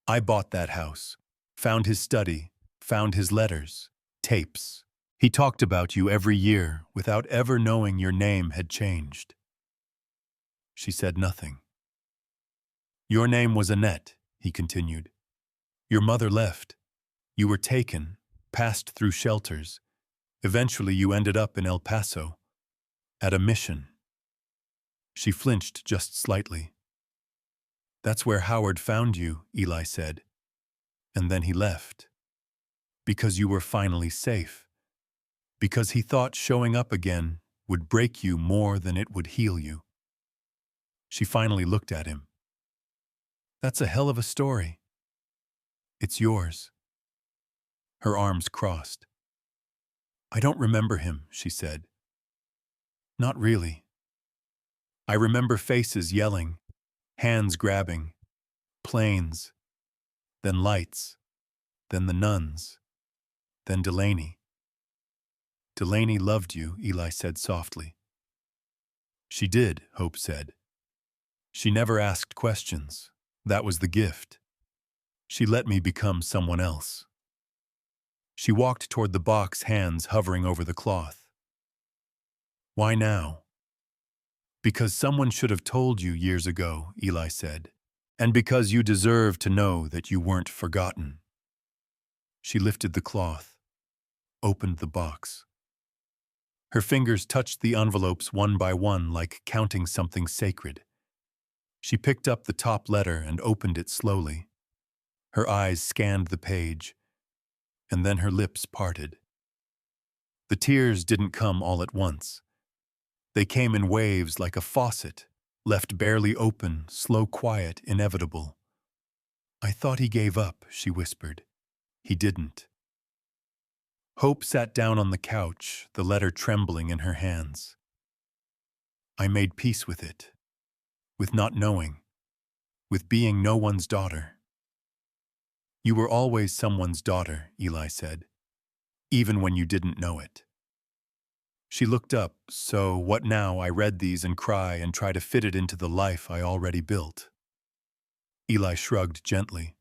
S1: I bought that house, found his study, found his letters, tapes. He talked about you every year without ever knowing your name had changed. She said nothing. Your name was Annette, he continued. Your mother left. You were taken, passed through shelters. Eventually you ended up in El Paso, at a mission. She flinched just slightly. That's where Howard found you, Eli said. And then he left. Because you were finally safe. Because he thought showing up again would break you more than it would heal you. She finally looked at him. That's a hell of a story. It's yours. Her arms crossed. I don't remember him, she said. Not really. I remember faces yelling, hands grabbing, planes, then lights, then the nuns, then Delaney. Delaney loved you, Eli said softly. She did, Hope said. She never asked questions. That was the gift. She let me become someone else. She walked toward the box, hands hovering over the cloth. Why now? Because someone should have told you years ago, Eli said, and because you deserve to know that you weren't forgotten. She lifted the cloth, opened the box. Her fingers touched the envelopes one by one like counting something sacred. She picked up the top letter and opened it slowly. Her eyes scanned the page, and then her lips parted. The tears didn't come all at once. They came in waves like a faucet, left barely open, slow, quiet, inevitable. I thought he gave up, she whispered. He didn't. Hope sat down on the couch, the letter trembling in her hands. I made peace with it, with not knowing, with being no one's daughter. You were always someone's daughter, Eli said, even when you didn't know it. She looked up, so what now? I read these and cry and try to fit it into the life I already built. Eli shrugged gently.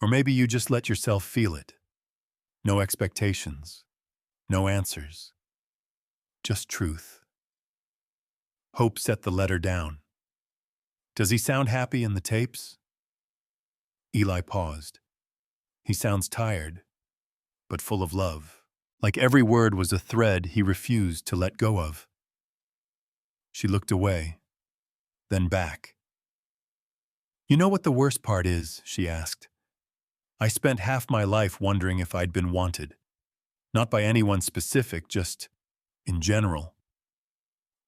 S1: Or maybe you just let yourself feel it. No expectations, no answers, just truth. Hope set the letter down. Does he sound happy in the tapes? Eli paused. He sounds tired, but full of love. Like every word was a thread he refused to let go of. She looked away, then back. You know what the worst part is? She asked. I spent half my life wondering if I'd been wanted. Not by anyone specific, just in general.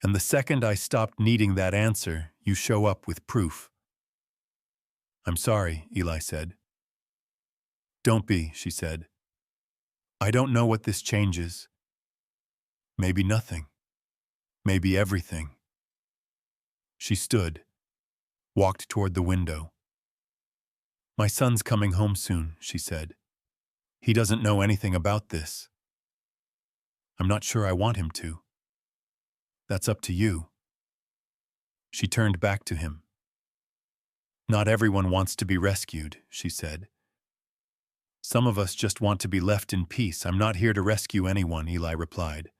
S1: And the second I stopped needing that answer, you show up with proof. I'm sorry, Eli said. Don't be, she said. I don't know what this changes. Maybe nothing. Maybe everything. She stood, walked toward the window. My son's coming home soon, she said. He doesn't know anything about this. I'm not sure I want him to. That's up to you. She turned back to him. Not everyone wants to be rescued, she said. Some of us just want to be left in peace. I'm not here to rescue anyone, Eli replied.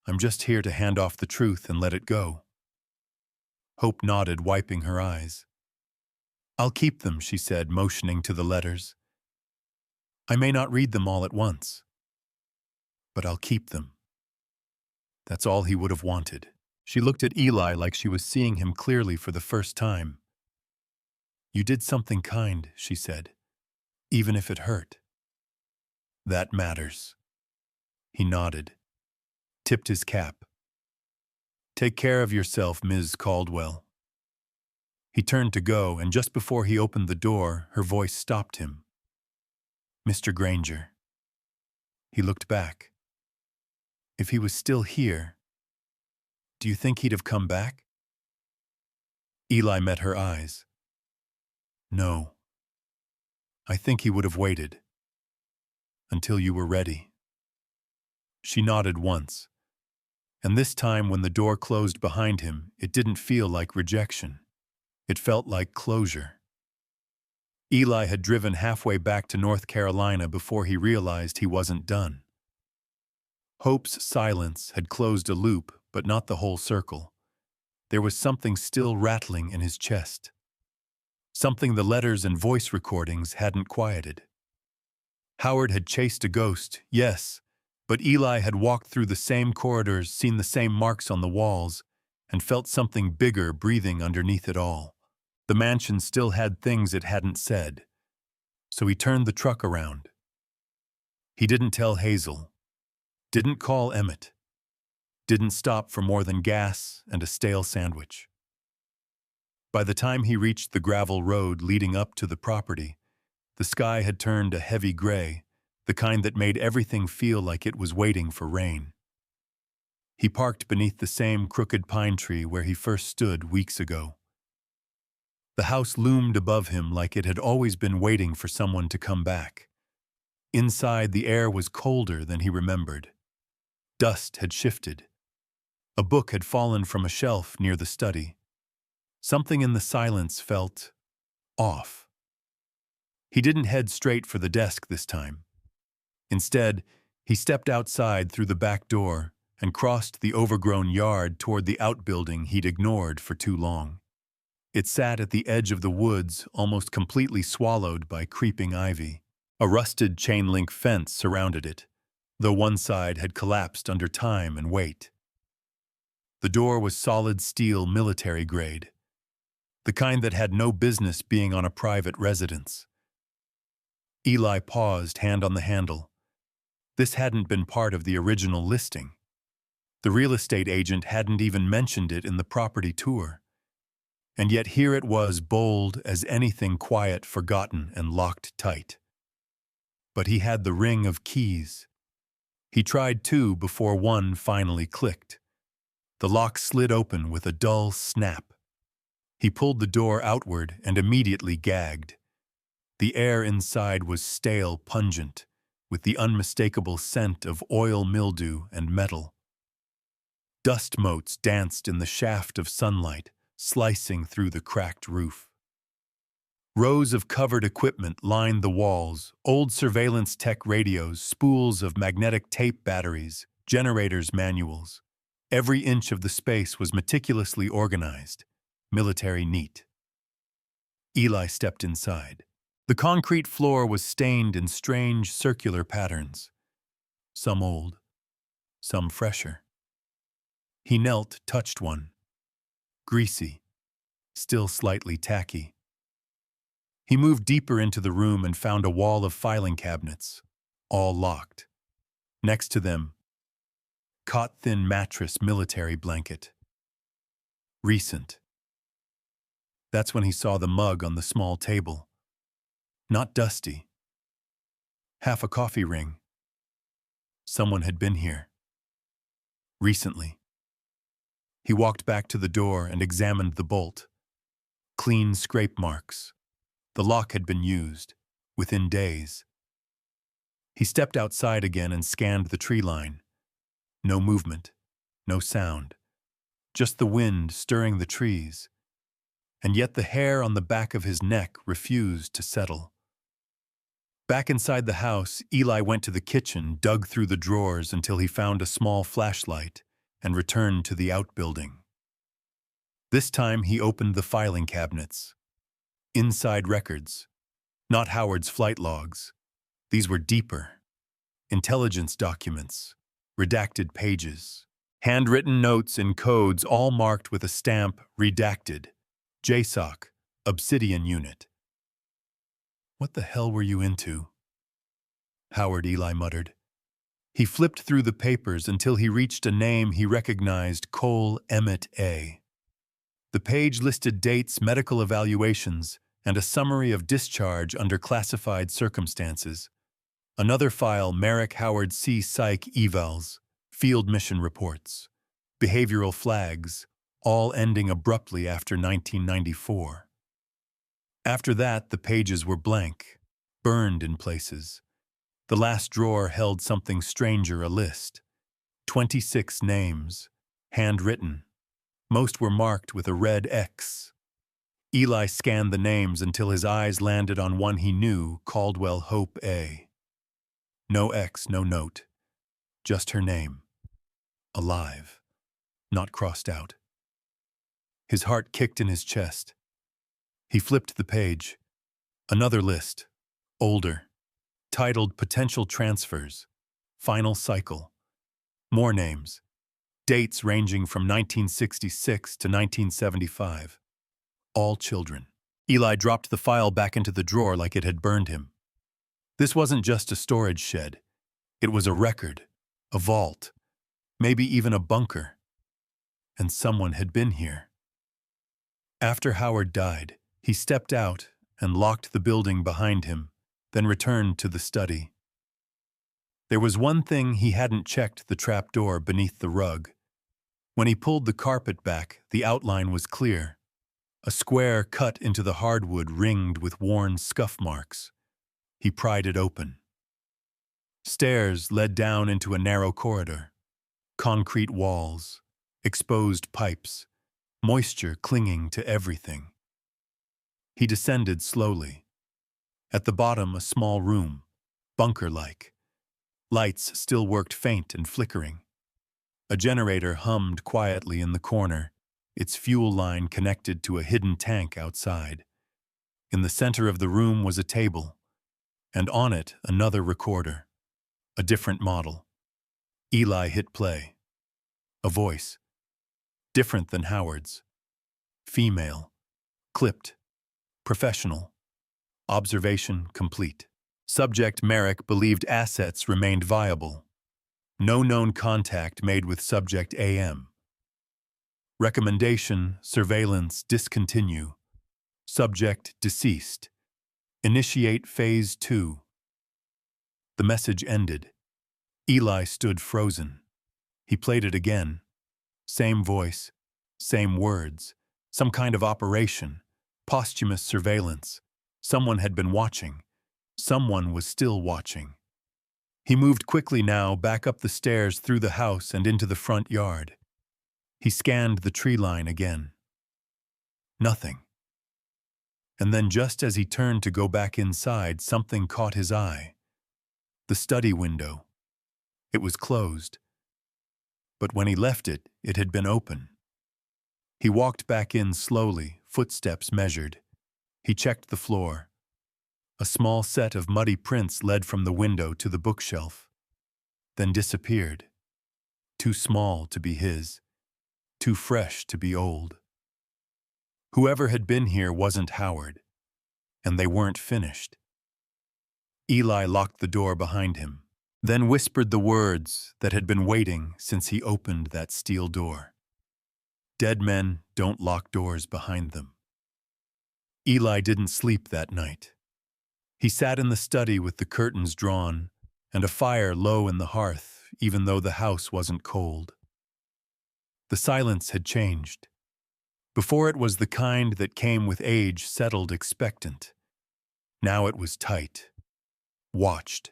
S1: I'm just here to hand off the truth and let it go. Hope nodded, wiping her eyes. I'll keep them, she said, motioning to the letters. I may not read them all at once, but I'll keep them. That's all he would have wanted. She looked at Eli like she was seeing him clearly for the first time. You did something kind, she said, even if it hurt. That matters. He nodded, tipped his cap. Take care of yourself, Ms. Caldwell. He turned to go, and just before he opened the door, her voice stopped him. Mr. Granger. He looked back. If he was still here, do you think he'd have come back? Eli met her eyes. No. I think he would have waited. Until you were ready. She nodded once, and this time when the door closed behind him, it didn't feel like rejection. It felt like closure. Eli had driven halfway back to North Carolina before he realized he wasn't done. Hope's silence had closed a loop, but not the whole circle. There was something still rattling in his chest. Something the letters and voice recordings hadn't quieted. Howard had chased a ghost, yes, but Eli had walked through the same corridors, seen the same marks on the walls, and felt something bigger breathing underneath it all. The mansion still had things it hadn't said. So he turned the truck around. He didn't tell Hazel. Didn't call Emmett. Didn't stop for more than gas and a stale sandwich. By the time he reached the gravel road leading up to the property, the sky had turned a heavy gray, the kind that made everything feel like it was waiting for rain. He parked beneath the same crooked pine tree where he first stood weeks ago. The house loomed above him like it had always been waiting for someone to come back. Inside, the air was colder than he remembered. Dust had shifted. A book had fallen from a shelf near the study. Something in the silence felt off. He didn't head straight for the desk this time. Instead, he stepped outside through the back door and crossed the overgrown yard toward the outbuilding he'd ignored for too long. It sat at the edge of the woods, almost completely swallowed by creeping ivy. A rusted chain-link fence surrounded it, though one side had collapsed under time and weight. The door was solid steel, military grade, the kind that had no business being on a private residence. Eli paused, hand on the handle. This hadn't been part of the original listing. The real estate agent hadn't even mentioned it in the property tour. And yet here it was, bold as anything, quiet, forgotten, and locked tight. But he had the ring of keys. He tried two before one finally clicked. The lock slid open with a dull snap. He pulled the door outward and immediately gagged. The air inside was stale, pungent, with the unmistakable scent of oil, mildew, and metal. Dust motes danced in the shaft of sunlight, slicing through the cracked roof. Rows of covered equipment lined the walls, old surveillance tech radios, spools of magnetic tape batteries, generators' manuals. Every inch of the space was meticulously organized, military neat. Eli stepped inside. The concrete floor was stained in strange circular patterns, some old, some fresher. He knelt, touched one. Greasy, still slightly tacky. He moved deeper into the room and found a wall of filing cabinets, all locked. Next to them, cot-thin mattress, military blanket. Recent. That's when he saw the mug on the small table. Not dusty. Half a coffee ring. Someone had been here. Recently. He walked back to the door and examined the bolt. Clean scrape marks. The lock had been used, within days. He stepped outside again and scanned the tree line. No movement, no sound, just the wind stirring the trees. And yet the hair on the back of his neck refused to settle. Back inside the house, Eli went to the kitchen, dug through the drawers until he found a small flashlight, and returned to the outbuilding. This time he opened the filing cabinets. Inside records. Not Howard's flight logs. These were deeper. Intelligence documents. Redacted pages. Handwritten notes and codes all marked with a stamp, redacted. JSOC, Obsidian Unit. "What the hell were you into?" Howard Eli muttered. He flipped through the papers until he reached a name he recognized, Cole Emmett A. The page listed dates, medical evaluations, and a summary of discharge under classified circumstances. Another file, Merrick Howard C. Psych Evals, Field Mission Reports, Behavioral Flags, all ending abruptly after 1994. After that, the pages were blank, burned in places. The last drawer held something stranger, a list. 26 names, handwritten. Most were marked with a red X. Eli scanned the names until his eyes landed on one he knew, Caldwell Hope A. No X, no note. Just her name. Alive. Not crossed out. His heart kicked in his chest. He flipped the page. Another list. Older. Titled Potential Transfers. Final Cycle. More names. Dates ranging from 1966 to 1975. All children. Eli dropped the file back into the drawer like it had burned him. This wasn't just a storage shed. It was a record, a vault, maybe even a bunker. And someone had been here. After Howard died, he stepped out and locked the building behind him, then returned to the study. There was one thing he hadn't checked: the trapdoor beneath the rug. When he pulled the carpet back, the outline was clear. A square cut into the hardwood ringed with worn scuff marks. He pried it open. Stairs led down into a narrow corridor. Concrete walls, exposed pipes, moisture clinging to everything. He descended slowly. At the bottom, a small room, bunker-like. Lights still worked faint and flickering. A generator hummed quietly in the corner, its fuel line connected to a hidden tank outside. In the center of the room was a table, and on it another recorder, a different model. Eli hit play. A voice. Different than Howard's. Female. Clipped. Professional. Observation complete. Subject Merrick believed assets remained viable. No known contact made with subject AM. Recommendation: surveillance discontinue. Subject deceased. Initiate phase 2. The message ended. Eli stood frozen. He played it again. Same voice, same words, some kind of operation, posthumous surveillance. Someone had been watching. Someone was still watching. He moved quickly now, back up the stairs, through the house, and into the front yard. He scanned the tree line again. Nothing. And then, just as he turned to go back inside, something caught his eye. The study window. It was closed. But when he left it, it had been open. He walked back in slowly, footsteps measured. He checked the floor. A small set of muddy prints led from the window to the bookshelf, then disappeared. Too small to be his, too fresh to be old. Whoever had been here wasn't Howard, and they weren't finished. Eli locked the door behind him, then whispered the words that had been waiting since he opened that steel door. Dead men don't lock doors behind them. Eli didn't sleep that night. He sat in the study with the curtains drawn and a fire low in the hearth, even though the house wasn't cold. The silence had changed. Before it was the kind that came with age, settled, expectant. Now it was tight, watched.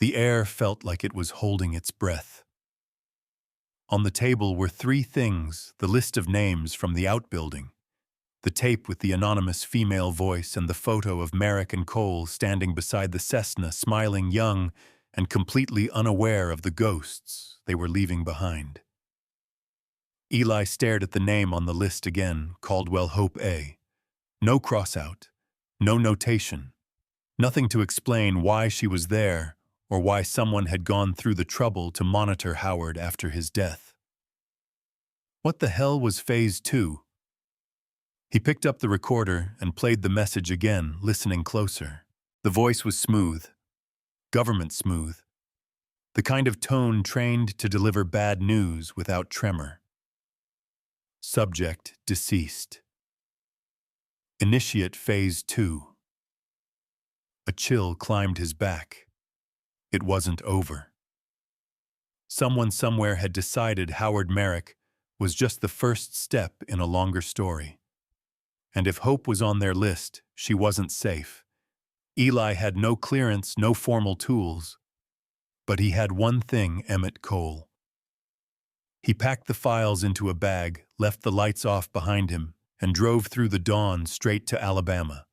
S1: The air felt like it was holding its breath. On the table were three things: the list of names from the outbuilding, the tape with the anonymous female voice, and the photo of Merrick and Cole standing beside the Cessna, smiling, young, and completely unaware of the ghosts they were leaving behind. Eli stared at the name on the list again, Caldwell Hope A. No crossout, no notation, nothing to explain why she was there or why someone had gone through the trouble to monitor Howard after his death. What the hell was Phase 2? He picked up the recorder and played the message again, listening closer. The voice was smooth, government smooth, the kind of tone trained to deliver bad news without tremor. Subject deceased. Initiate Phase 2. A chill climbed his back. It wasn't over. Someone somewhere had decided Howard Merrick was just the first step in a longer story. And if Hope was on their list, she wasn't safe. Eli had no clearance, no formal tools. But he had one thing: Emmett Cole. He packed the files into a bag, left the lights off behind him, and drove through the dawn straight to Alabama.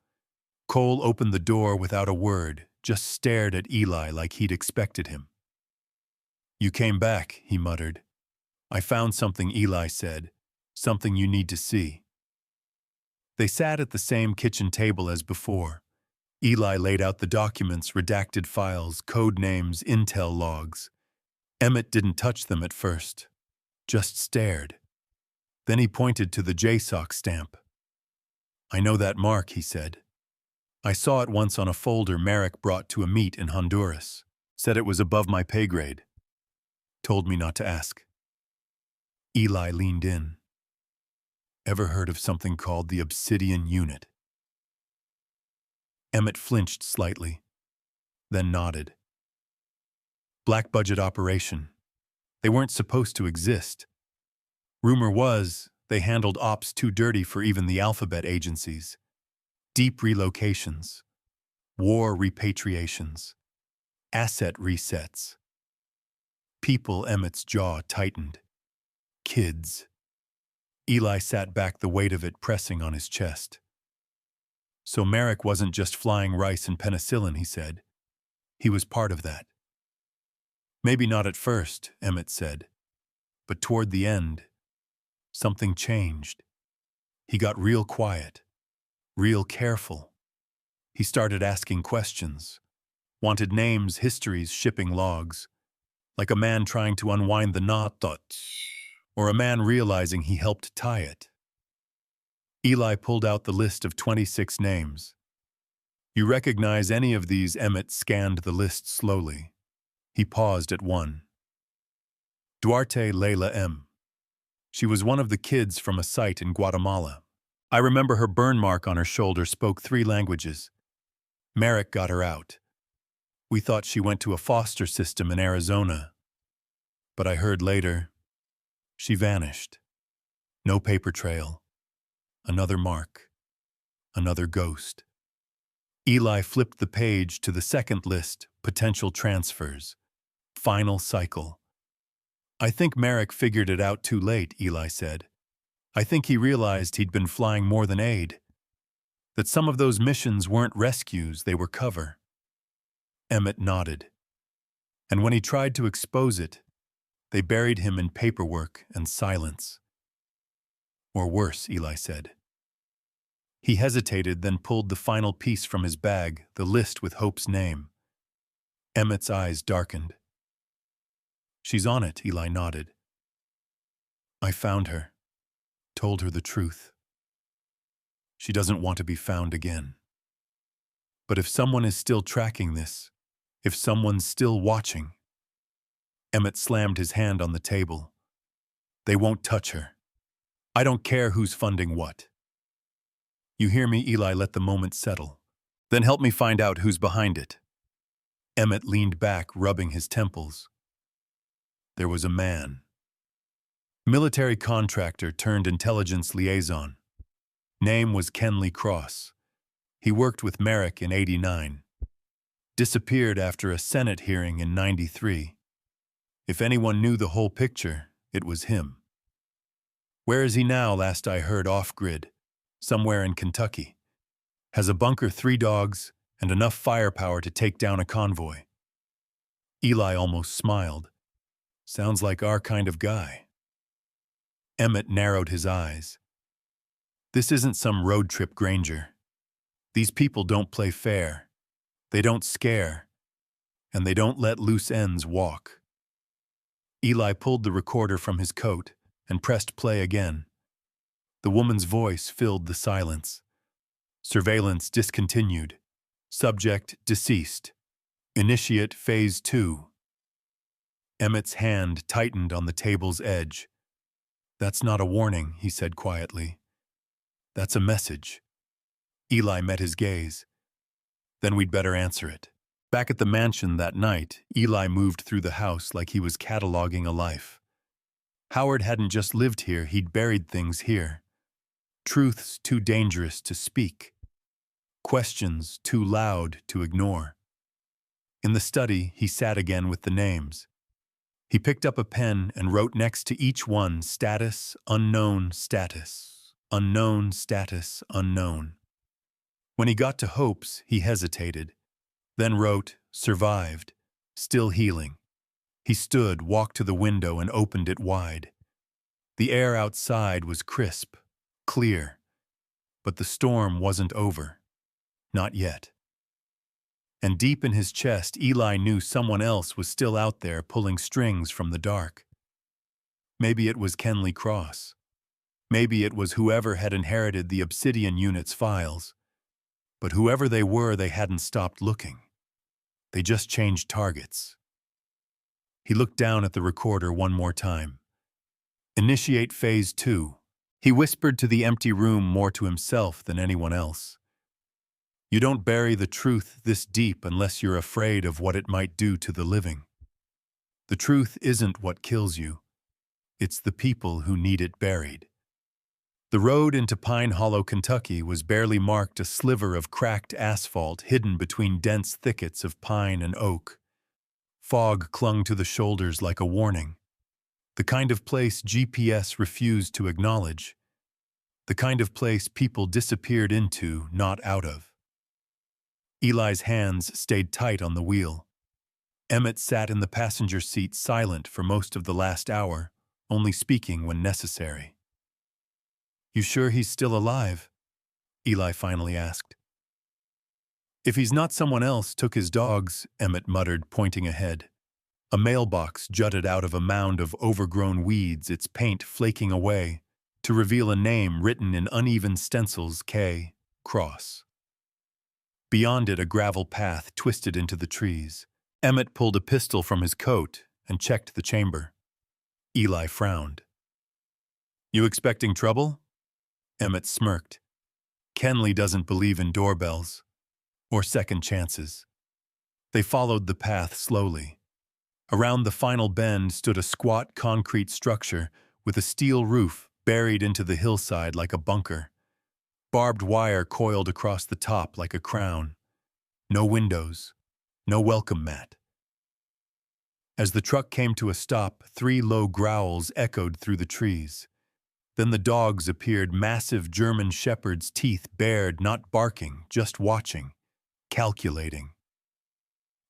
S1: Cole opened the door without a word, just stared at Eli like he'd expected him. "You came back," he muttered. "I found something," Eli said. "Something you need to see." They sat at the same kitchen table as before. Eli laid out the documents, redacted files, code names, intel logs. Emmett didn't touch them at first, just stared. Then he pointed to the JSOC stamp. "I know that mark," he said. "I saw it once on a folder Merrick brought to a meet in Honduras. Said it was above my pay grade. Told me not to ask." Eli leaned in. "Ever heard of something called the Obsidian Unit?" Emmett flinched slightly, then nodded. "Black budget operation. They weren't supposed to exist. Rumor was they handled ops too dirty for even the alphabet agencies. Deep relocations, war repatriations, asset resets." People. Emmett's jaw tightened. Kids. Eli sat back, the weight of it pressing on his chest. "So Merrick wasn't just flying rice and penicillin," he said. "He was part of that." "Maybe not at first," Emmett said. "But toward the end, something changed. He got real quiet, real careful. He started asking questions, wanted names, histories, shipping logs, like a man trying to unwind the knot, or a man realizing he helped tie it." Eli pulled out the list of 26 names. "You recognize any of these?" Emmett scanned the list slowly. He paused at one. Duarte Layla M. She was one of the kids from a site in Guatemala. I remember her burn mark on her shoulder, spoke 3 languages. Merrick got her out. We thought she went to a foster system in Arizona. But I heard later, she vanished. No paper trail. Another mark. Another ghost. Eli flipped the page to the second list: potential transfers. Final cycle. "I think Merrick figured it out too late," Eli said. "I think he realized he'd been flying more than aid. That some of those missions weren't rescues, they were cover." Emmett nodded. "And when he tried to expose it, they buried him in paperwork and silence." "Or worse," Eli said. He hesitated, then pulled the final piece from his bag, the list with Hope's name. Emmett's eyes darkened. "She's on it," Eli nodded. "I found her. Told her the truth. She doesn't want to be found again. But if someone is still tracking this, if someone's still watching..." Emmett slammed his hand on the table. "They won't touch her. I don't care who's funding what. You hear me?" Eli let the moment settle. "Then help me find out who's behind it." Emmett leaned back, rubbing his temples. There was a man. Military contractor turned intelligence liaison. Name was Kenley Cross. He worked with Merrick in '89. Disappeared after a Senate hearing in '93. If anyone knew the whole picture, it was him. Where is he now, last I heard, off-grid, somewhere in Kentucky. Has a bunker, 3 dogs, and enough firepower to take down a convoy. Eli almost smiled. Sounds like our kind of guy. Emmett narrowed his eyes. This isn't some road trip Granger. These people don't play fair. They don't scare. And they don't let loose ends walk. Eli pulled the recorder from his coat and pressed play again. The woman's voice filled the silence. Surveillance discontinued. Subject deceased. Initiate Phase 2. Emmett's hand tightened on the table's edge. That's not a warning, he said quietly. That's a message. Eli met his gaze. Then we'd better answer it. Back at the mansion that night, Eli moved through the house like he was cataloging a life. Howard hadn't just lived here, he'd buried things here. Truths too dangerous to speak. Questions too loud to ignore. In the study, he sat again with the names. He picked up a pen and wrote next to each one status, unknown, status, unknown, status, unknown. When he got to Hope's, he hesitated, then wrote survived, still healing. He stood, walked to the window, and opened it wide. The air outside was crisp, clear, but the storm wasn't over. Not yet. And deep in his chest, Eli knew someone else was still out there pulling strings from the dark. Maybe it was Kenley Cross. Maybe it was whoever had inherited the Obsidian Unit's files. But whoever they were, they hadn't stopped looking. They just changed targets. He looked down at the recorder one more time. Initiate Phase 2. He whispered to the empty room more to himself than anyone else. You don't bury the truth this deep unless you're afraid of what it might do to the living. The truth isn't what kills you. It's the people who need it buried. The road into Pine Hollow, Kentucky was barely marked a sliver of cracked asphalt hidden between dense thickets of pine and oak. Fog clung to the shoulders like a warning. The kind of place GPS refused to acknowledge. The kind of place people disappeared into, not out of. Eli's hands stayed tight on the wheel. Emmett sat in the passenger seat silent for most of the last hour, only speaking when necessary. You sure he's still alive? Eli finally asked. If he's not someone else took his dogs, Emmett muttered, pointing ahead. A mailbox jutted out of a mound of overgrown weeds, its paint flaking away, to reveal a name written in uneven stencils, K. Cross. Beyond it, a gravel path twisted into the trees. Emmett pulled a pistol from his coat and checked the chamber. Eli frowned. You expecting trouble? Emmett smirked. Kenley doesn't believe in doorbells or second chances. They followed the path slowly. Around the final bend stood a squat concrete structure with a steel roof buried into the hillside like a bunker. Barbed wire coiled across the top like a crown. No windows, no welcome mat. As the truck came to a stop, 3 low growls echoed through the trees. Then the dogs appeared, massive German shepherds, teeth bared, not barking, just watching, calculating.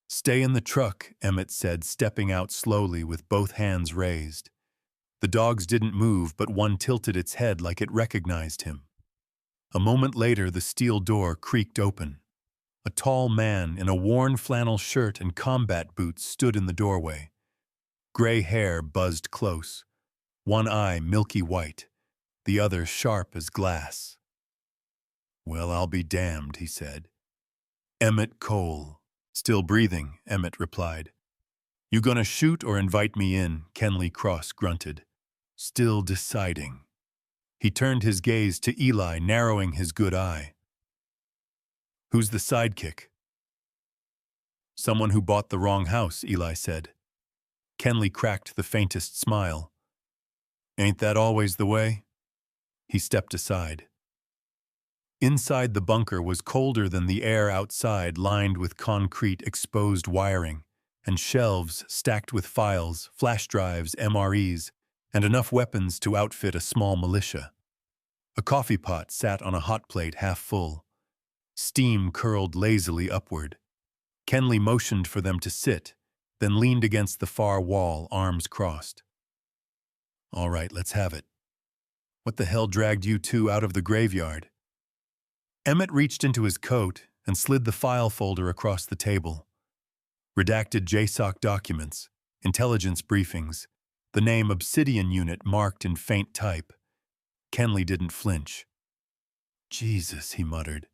S1: Stay in the truck, Emmett said, stepping out slowly with both hands raised. The dogs didn't move, but one tilted its head like it recognized him. A moment later, the steel door creaked open. A tall man in a worn flannel shirt and combat boots stood in the doorway. Gray hair buzzed close, one eye milky white, the other sharp as glass. Well, I'll be damned, he said. Emmett Cole. Still breathing, Emmett replied. You gonna shoot or invite me in? Kenley Cross grunted. Still deciding. He turned his gaze to Eli, narrowing his good eye. Who's the sidekick? Someone who bought the wrong house, Eli said. Kenley cracked the faintest smile. Ain't that always the way? He stepped aside. Inside the bunker was colder than the air outside, lined with concrete exposed wiring, and shelves stacked with files, flash drives, MREs, and enough weapons to outfit a small militia. A coffee pot sat on a hot plate half full. Steam curled lazily upward. Kenley motioned for them to sit, then leaned against the far wall, arms crossed. "All right, let's have it. What the hell dragged you two out of the graveyard?" Emmett reached into his coat and slid the file folder across the table. Redacted JSOC documents, intelligence briefings, the name Obsidian Unit marked in faint type. Kenley didn't flinch. "Jesus," he muttered.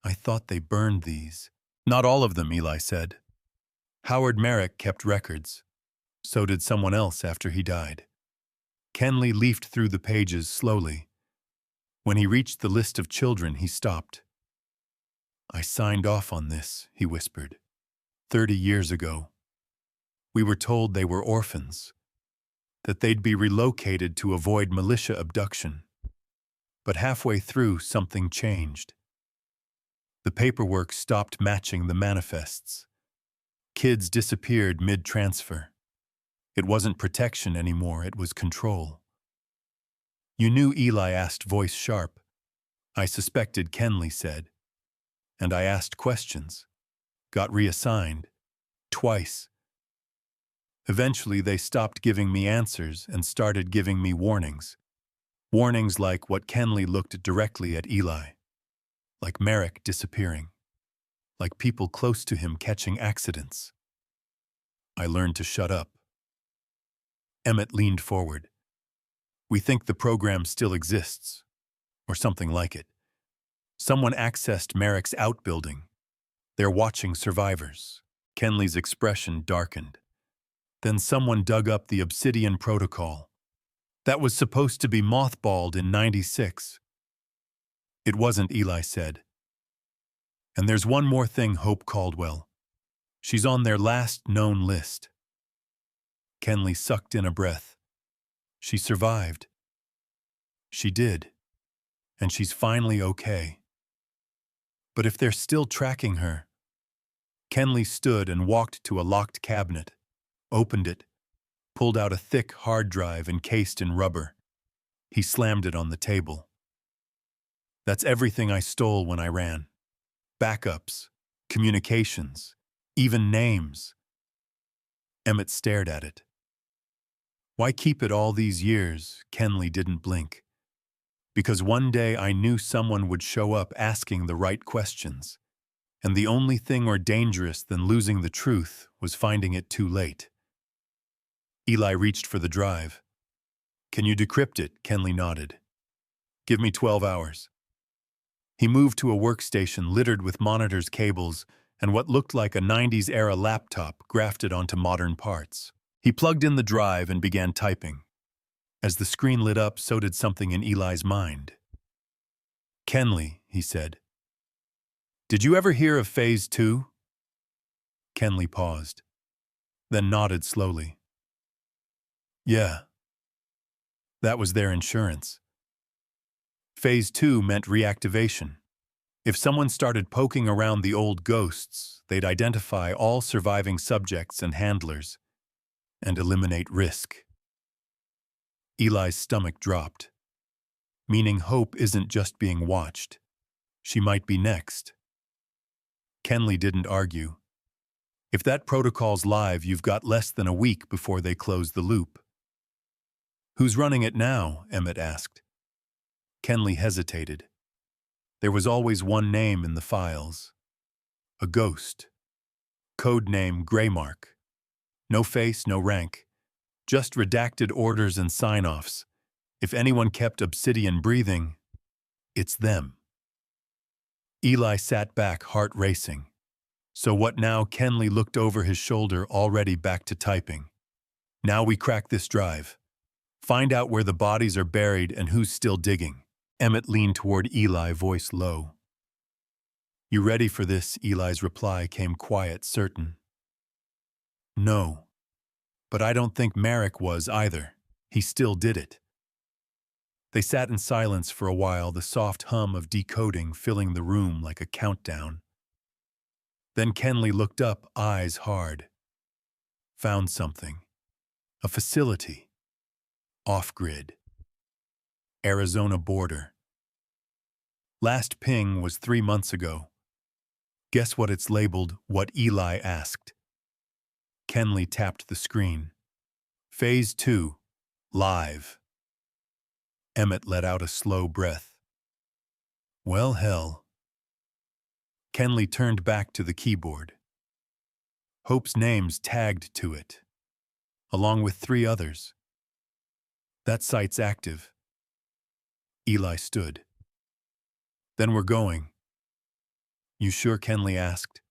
S1: "I thought they burned these." "Not all of them," Eli said. "Howard Merrick kept records. So did someone else after he died." Kenley leafed through the pages slowly. When he reached the list of children, he stopped. "I signed off on this," he whispered. 30 years ago. We were told they were orphans, that they'd be relocated to avoid militia abduction. But halfway through, something changed. The paperwork stopped matching the manifests. Kids disappeared mid-transfer. It wasn't protection anymore, it was control. "You knew?" Eli asked, voice sharp. "I suspected," Kenley said. "And I asked questions. Got reassigned. Twice. Eventually, they stopped giving me answers and started giving me warnings. Warnings like what Kenley looked directly at Eli. Like Merrick disappearing. Like people close to him catching accidents. I learned to shut up." Emmett leaned forward. "We think the program still exists. Or something like it. Someone accessed Merrick's outbuilding. They're watching survivors." Kenley's expression darkened. "Then someone dug up the Obsidian Protocol. That was supposed to be mothballed in '96. "It wasn't," Eli said. "And there's one more thing," Hope Caldwell. "She's on their last known list." Kenley sucked in a breath. "She survived." "She did. And she's finally okay. But if they're still tracking her..." Kenley stood and walked to a locked cabinet, opened it, pulled out a thick hard drive encased in rubber. He slammed it on the table. "That's everything I stole when I ran. Backups, communications, even names." Emmett stared at it. "Why keep it all these years?" Kenley didn't blink. "Because one day I knew someone would show up asking the right questions. And the only thing more dangerous than losing the truth was finding it too late." Eli reached for the drive. "Can you decrypt it?" Kenley nodded. "Give me 12 hours. He moved to a workstation littered with monitors, cables, and what looked like a 90s-era laptop grafted onto modern parts. He plugged in the drive and began typing. As the screen lit up, so did something in Eli's mind. "Kenley," he said. "Did you ever hear of Phase 2? Kenley paused, then nodded slowly. "Yeah. That was their insurance. Phase 2 meant reactivation. If someone started poking around the old ghosts, they'd identify all surviving subjects and handlers, and eliminate risk." Eli's stomach dropped. Meaning Hope isn't just being watched. She might be next. Kenley didn't argue. "If that protocol's live, you've got less than a week before they close the loop." "Who's running it now?" Emmett asked. Kenley hesitated. There was always one name in the files. A ghost. Codename Greymark. No face, no rank. Just redacted orders and sign-offs. If anyone kept Obsidian breathing, it's them. Eli sat back, heart racing. "So what now?" Kenley looked over his shoulder, already back to typing. "Now we crack this drive. Find out where the bodies are buried and who's still digging." Emmett leaned toward Eli, voice low. "You ready for this?" Eli's reply came quiet, certain. "No. But I don't think Merrick was either. He still did it." They sat in silence for a while, the soft hum of decoding filling the room like a countdown. Then Kenley looked up, eyes hard. Found something. A facility. Off-grid. Arizona border. Last ping was 3 months ago. Guess what it's labeled, what Eli asked. Kenley tapped the screen. Phase 2. Live. Emmett let out a slow breath. Well, hell. Kenley turned back to the keyboard. Hope's name's tagged to it, along with 3 others. That site's active. Eli stood. Then we're going. You sure? Kenley asked.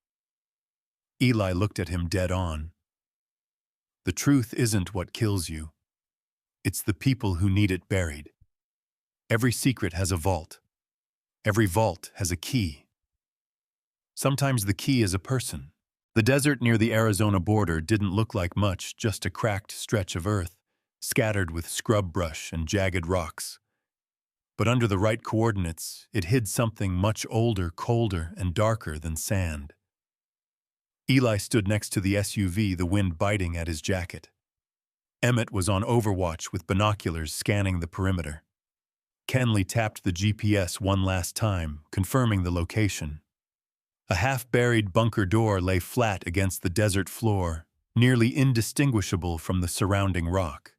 S1: Eli looked at him dead on. The truth isn't what kills you. It's the people who need it buried. Every secret has a vault. Every vault has a key. Sometimes the key is a person. The desert near the Arizona border didn't look like much, just a cracked stretch of earth, scattered with scrub brush and jagged rocks. But under the right coordinates, it hid something much older, colder, and darker than sand. Eli stood next to the SUV, the wind biting at his jacket. Emmett was on overwatch with binoculars scanning the perimeter. Kenley tapped the GPS one last time, confirming the location. A half-buried bunker door lay flat against the desert floor, nearly indistinguishable from the surrounding rock.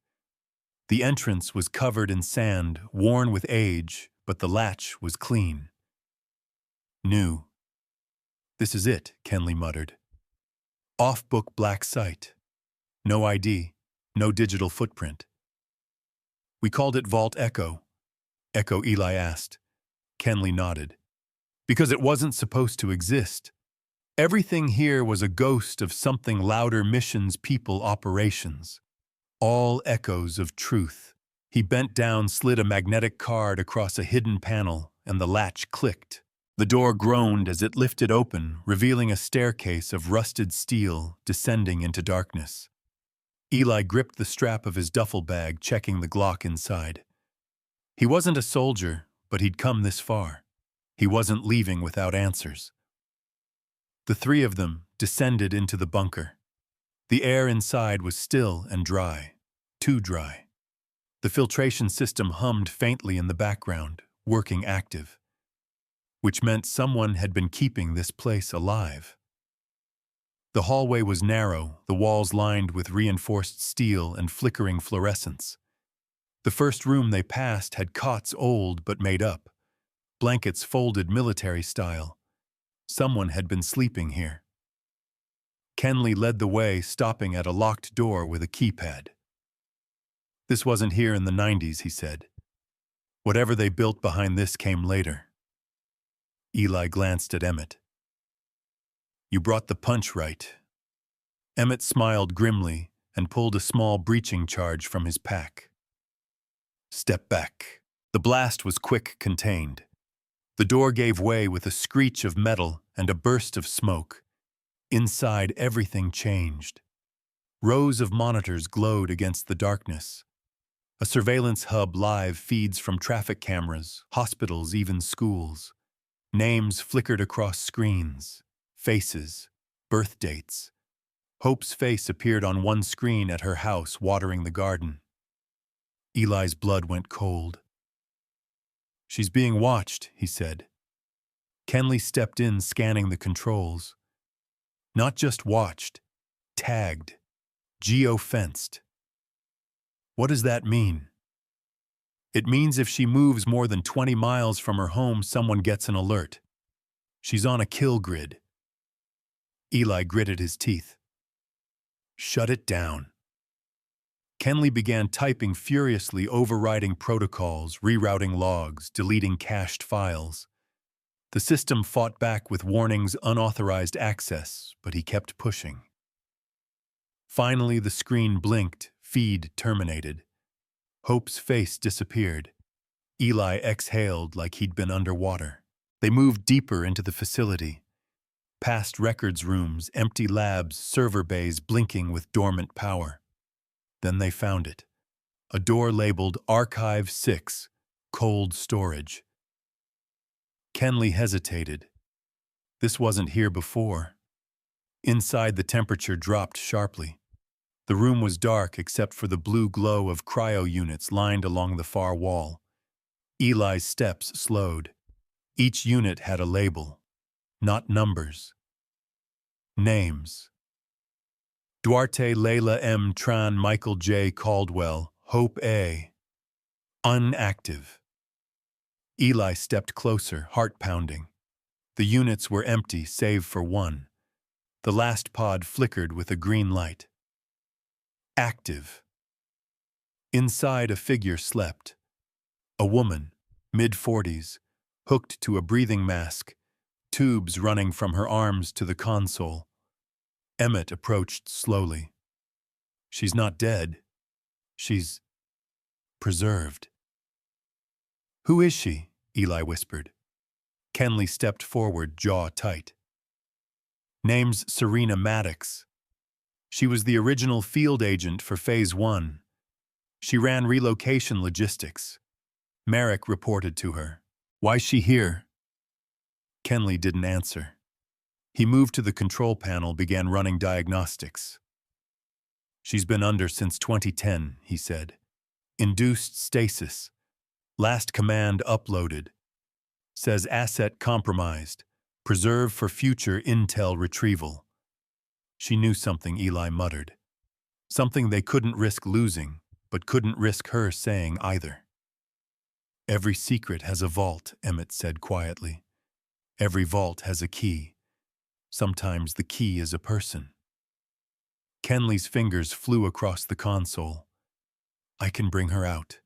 S1: The entrance was covered in sand, worn with age, but the latch was clean. New. This is it, Kenley muttered. Off-book black site. No ID, no digital footprint. We called it Vault Echo. Echo, Eli asked. Kenley nodded. Because it wasn't supposed to exist. Everything here was a ghost of something louder: missions, people, operations. All echoes of truth. He bent down, slid a magnetic card across a hidden panel, and the latch clicked. The door groaned as it lifted open, revealing a staircase of rusted steel descending into darkness. Eli gripped the strap of his duffel bag, checking the Glock inside. He wasn't a soldier, but he'd come this far. He wasn't leaving without answers. The 3 of them descended into the bunker. The air inside was still and dry, too dry. The filtration system hummed faintly in the background, working active, which meant someone had been keeping this place alive. The hallway was narrow, the walls lined with reinforced steel and flickering fluorescence. The first room they passed had cots old but made up, blankets folded military style. Someone had been sleeping here. Kenley led the way, stopping at a locked door with a keypad. This wasn't here in the 90s, he said. Whatever they built behind this came later. Eli glanced at Emmett. You brought the punch right. Emmett smiled grimly and pulled a small breaching charge from his pack. Step back. The blast was quick, contained. The door gave way with a screech of metal and a burst of smoke. Inside, everything changed. Rows of monitors glowed against the darkness. A surveillance hub live feeds from traffic cameras, hospitals, even schools. Names flickered across screens, faces, birth dates. Hope's face appeared on one screen at her house watering the garden. Eli's blood went cold. She's being watched, he said. Kenley stepped in, scanning the controls. Not just watched, tagged, geo-fenced. What does that mean? It means if she moves more than 20 miles from her home, someone gets an alert. She's on a kill grid. Eli gritted his teeth. Shut it down. Kenley began typing furiously, overriding protocols, rerouting logs, deleting cached files. The system fought back with warnings, unauthorized access, but he kept pushing. Finally, the screen blinked, feed terminated. Hope's face disappeared. Eli exhaled like he'd been underwater. They moved deeper into the facility, past records rooms, empty labs, server bays blinking with dormant power. Then they found it. A door labeled Archive 6, cold storage. Kenley hesitated. This wasn't here before. Inside, the temperature dropped sharply. The room was dark except for the blue glow of cryo units lined along the far wall. Eli's steps slowed. Each unit had a label, not numbers. Names. Duarte Layla M. Tran Michael J. Caldwell, Hope A. Unactive. Eli stepped closer, heart pounding. The units were empty save for one. The last pod flickered with a green light. Active. Inside, a figure slept. A woman, mid-40s, hooked to a breathing mask, tubes running from her arms to the console. Emmett approached slowly. She's not dead. She's preserved. Who is she? Eli whispered. Kenley stepped forward, jaw tight. Name's Serena Maddox. She was the original field agent for Phase 1. She ran relocation logistics. Merrick reported to her. Why's she here? Kenley didn't answer. He moved to the control panel, began running diagnostics. She's been under since 2010, he said. Induced stasis. Last command uploaded. Says asset compromised. Preserve for future intel retrieval. She knew something, Eli muttered. Something they couldn't risk losing, but couldn't risk her saying either. Every secret has a vault, Emmett said quietly. Every vault has a key. Sometimes the key is a person. Kenley's fingers flew across the console. I can bring her out.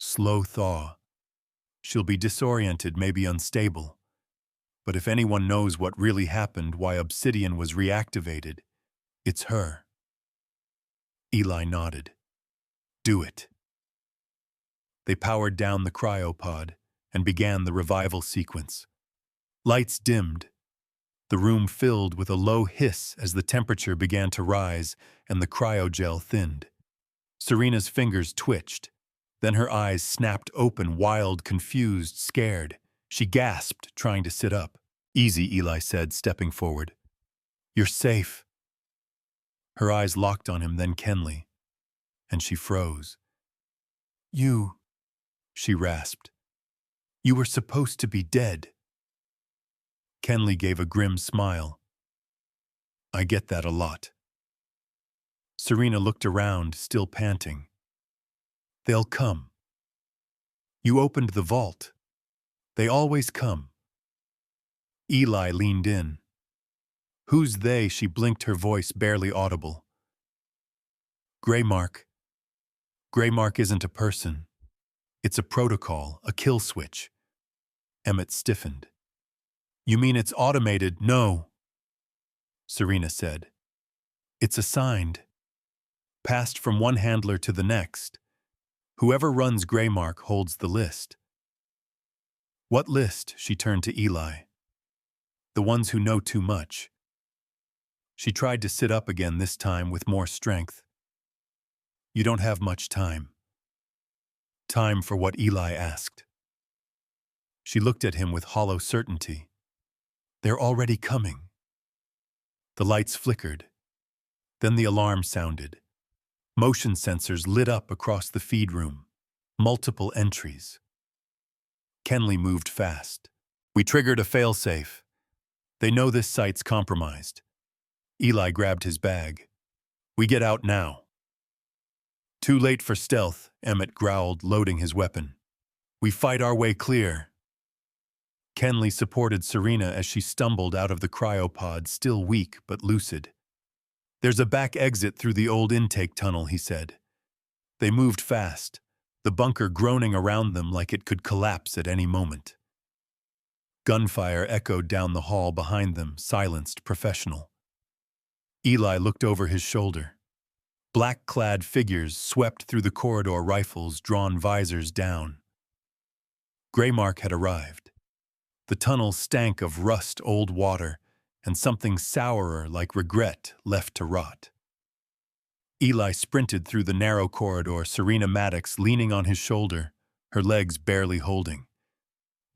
S1: Slow thaw. She'll be disoriented, maybe unstable. But if anyone knows what really happened, why Obsidian was reactivated, it's her. Eli nodded. Do it. They powered down the cryopod and began the revival sequence. Lights dimmed. The room filled with a low hiss as the temperature began to rise and the cryogel thinned. Serena's fingers twitched. Then her eyes snapped open, wild, confused, scared. She gasped, trying to sit up. Easy, Eli said, stepping forward. You're safe. Her eyes locked on him, then Kenley, and she froze. You, she rasped. You were supposed to be dead. Kenley gave a grim smile. I get that a lot. Serena looked around, still panting. They'll come. You opened the vault. They always come. Eli leaned in. Who's they? She blinked, her voice barely audible. Greymark. Greymark isn't a person. It's a protocol, a kill switch. Emmett stiffened. You mean it's automated? No. Serena said. It's assigned. Passed from one handler to the next. Whoever runs Greymark holds the list. What list? She turned to Eli. The ones who know too much. She tried to sit up again, this time with more strength. You don't have much time. Time for what Eli asked. She looked at him with hollow certainty. They're already coming. The lights flickered. Then the alarm sounded. Motion sensors lit up across the feed room. Multiple entries. Kenley moved fast. We triggered a failsafe. They know this site's compromised. Eli grabbed his bag. We get out now. Too late for stealth, Emmett growled, loading his weapon. We fight our way clear. Kenley supported Serena as she stumbled out of the cryopod, still weak but lucid. There's a back exit through the old intake tunnel, he said. They moved fast, the bunker groaning around them like it could collapse at any moment. Gunfire echoed down the hall behind them, silenced, professional. Eli looked over his shoulder. Black-clad figures swept through the corridor, rifles drawn, visors down. Greymark had arrived. The tunnel stank of rust, old water, and something sourer like regret left to rot. Eli sprinted through the narrow corridor, Serena Maddox leaning on his shoulder, her legs barely holding.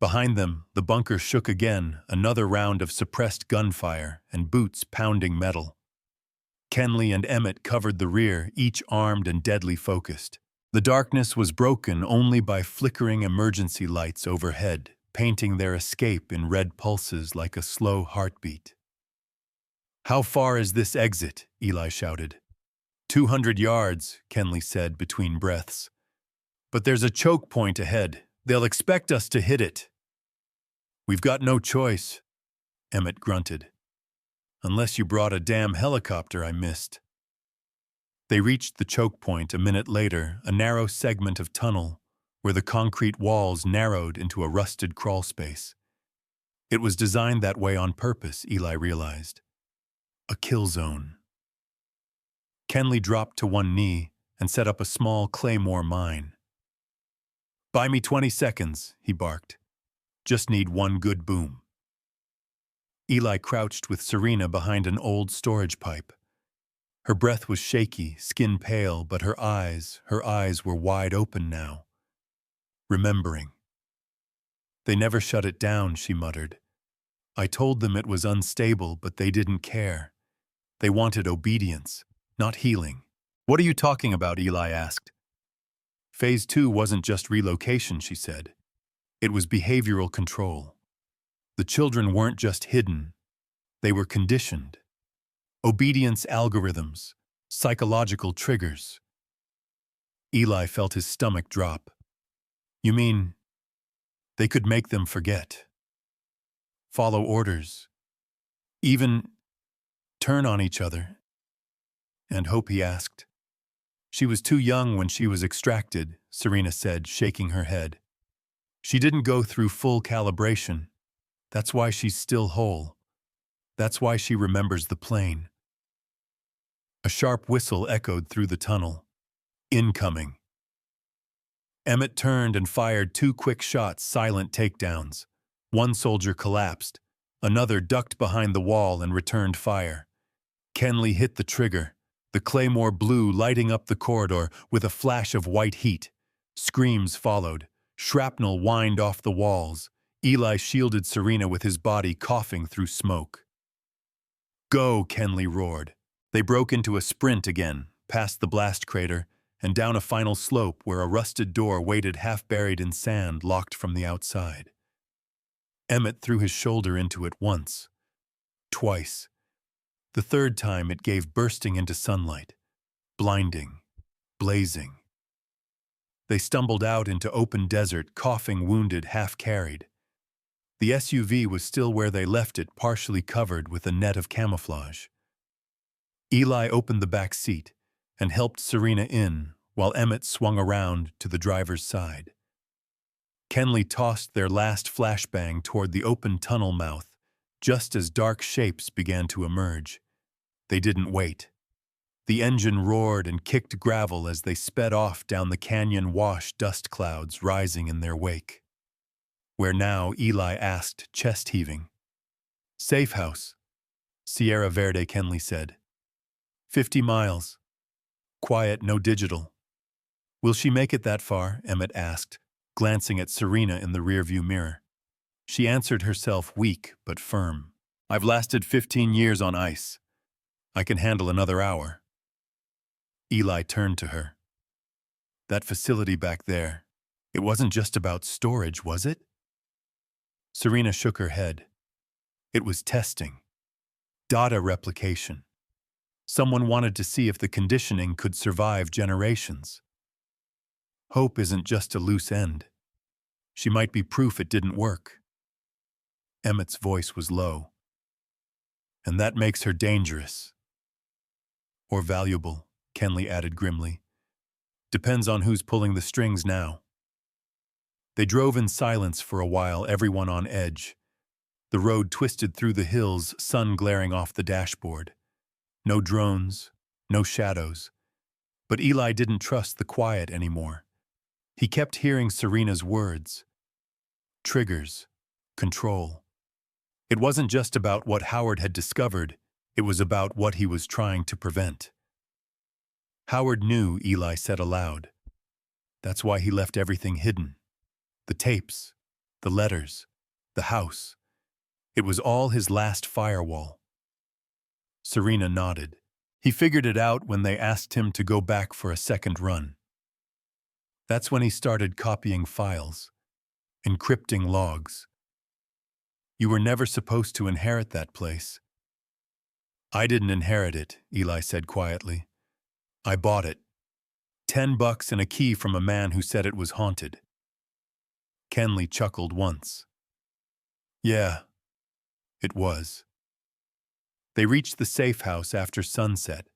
S1: Behind them, the bunker shook again, another round of suppressed gunfire and boots pounding metal. Kenley and Emmett covered the rear, each armed and deadly focused. The darkness was broken only by flickering emergency lights overhead, painting their escape in red pulses like a slow heartbeat. "How far is this exit?" Eli shouted. 200 yards, Kenley said between breaths. "But there's a choke point ahead. They'll expect us to hit it." "We've got no choice," Emmett grunted. "Unless you brought a damn helicopter I missed." They reached the choke point a minute later, a narrow segment of tunnel where the concrete walls narrowed into a rusted crawl space. It was designed that way on purpose, Eli realized. A kill zone. Kenley dropped to one knee and set up a small claymore mine. "Buy me 20 seconds, he barked. "Just need one good boom." Eli crouched with Serena behind an old storage pipe. Her breath was shaky, skin pale, but her eyes were wide open now. Remembering. "They never shut it down," she muttered. "I told them it was unstable, but they didn't care. They wanted obedience, not healing." "What are you talking about?" Eli asked. "Phase 2 wasn't just relocation," she said. "It was behavioral control. The children weren't just hidden. They were conditioned. Obedience algorithms, psychological triggers." Eli felt his stomach drop. "You mean they could make them forget? Follow orders? Even turn on each other?" "And hope?" he asked. "She was too young when she was extracted," Serena said, shaking her head. "She didn't go through full calibration. That's why she's still whole. That's why she remembers the plane." A sharp whistle echoed through the tunnel. Incoming. Emmett turned and fired 2 quick shots, silent takedowns. One soldier collapsed. Another ducked behind the wall and returned fire. Kenley hit the trigger. The claymore blew, lighting up the corridor with a flash of white heat. Screams followed. Shrapnel whined off the walls. Eli shielded Serena with his body, coughing through smoke. "Go!" Kenley roared. They broke into a sprint again, past the blast crater, and down a final slope where a rusted door waited half buried in sand, locked from the outside. Emmett threw his shoulder into it once. Twice. The third time it gave bursting into sunlight. Blinding. Blazing. They stumbled out into open desert, coughing, wounded, half-carried. The SUV was still where they left it, partially covered with a net of camouflage. Eli opened the back seat and helped Serena in, while Emmett swung around to the driver's side. Kenley tossed their last flashbang toward the open tunnel mouth, just as dark shapes began to emerge. They didn't wait. The engine roared and kicked gravel as they sped off down the canyon-wash, dust clouds rising in their wake. "Where now?" Eli asked, chest-heaving. "Safe house," Sierra Verde, Kenley said. 50 miles. Quiet, no digital." "Will she make it that far?" Emmett asked, glancing at Serena in the rearview mirror. She answered herself, weak but firm. "I've lasted 15 years on ice. I can handle another hour." Eli turned to her. "That facility back there, it wasn't just about storage, was it?" Serena shook her head. "It was testing. Data replication. Someone wanted to see if the conditioning could survive generations. Hope isn't just a loose end. She might be proof it didn't work." Emmett's voice was low. "And that makes her dangerous. Or valuable," Kenley added grimly. "Depends on who's pulling the strings now." They drove in silence for a while, everyone on edge. The road twisted through the hills, sun glaring off the dashboard. No drones, no shadows. But Eli didn't trust the quiet anymore. He kept hearing Serena's words. Triggers. Control. It wasn't just about what Howard had discovered, it was about what he was trying to prevent. "Howard knew," Eli said aloud. "That's why he left everything hidden." The tapes, the letters, the house. It was all his last firewall. Serena nodded. He figured it out when they asked him to go back for a second run. That's when he started copying files, encrypting logs. You were never supposed to inherit that place. I didn't inherit it, Eli said quietly. I bought it. $10 and a key from a man who said it was haunted. Kenley chuckled once. Yeah, it was. They reached the safe house after sunset,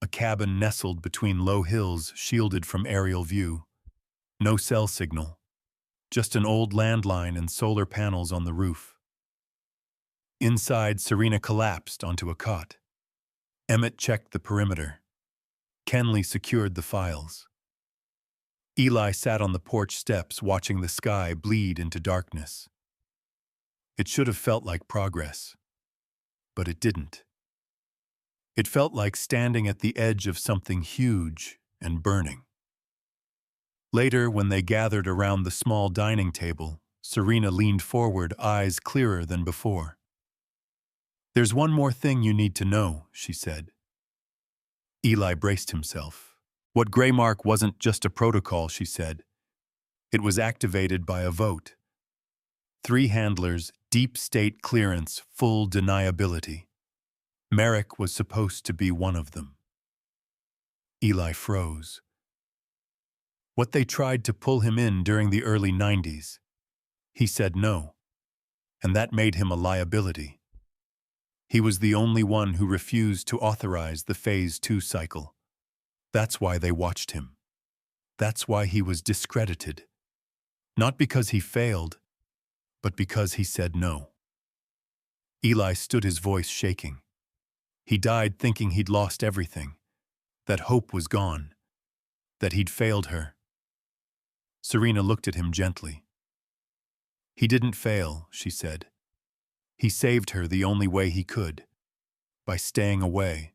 S1: a cabin nestled between low hills shielded from aerial view. No cell signal, just an old landline and solar panels on the roof. Inside, Serena collapsed onto a cot. Emmett checked the perimeter. Kenley secured the files. Eli sat on the porch steps watching the sky bleed into darkness. It should have felt like progress, but it didn't. It felt like standing at the edge of something huge and burning. Later, when they gathered around the small dining table, Serena leaned forward, eyes clearer than before. There's one more thing you need to know, she said. Eli braced himself. What Greymark wasn't just a protocol, she said. It was activated by a vote. 3 handlers, deep state clearance, full deniability. Merrick was supposed to be one of them. Eli froze. What they tried to pull him in during the early 90s. He said no, and that made him a liability. He was the only one who refused to authorize the Phase 2 cycle. That's why they watched him. That's why he was discredited. Not because he failed, but because he said no. Eli stood, his voice shaking. He died thinking he'd lost everything, that hope was gone, that he'd failed her. Serena looked at him gently. He didn't fail, she said. He saved her the only way he could, by staying away,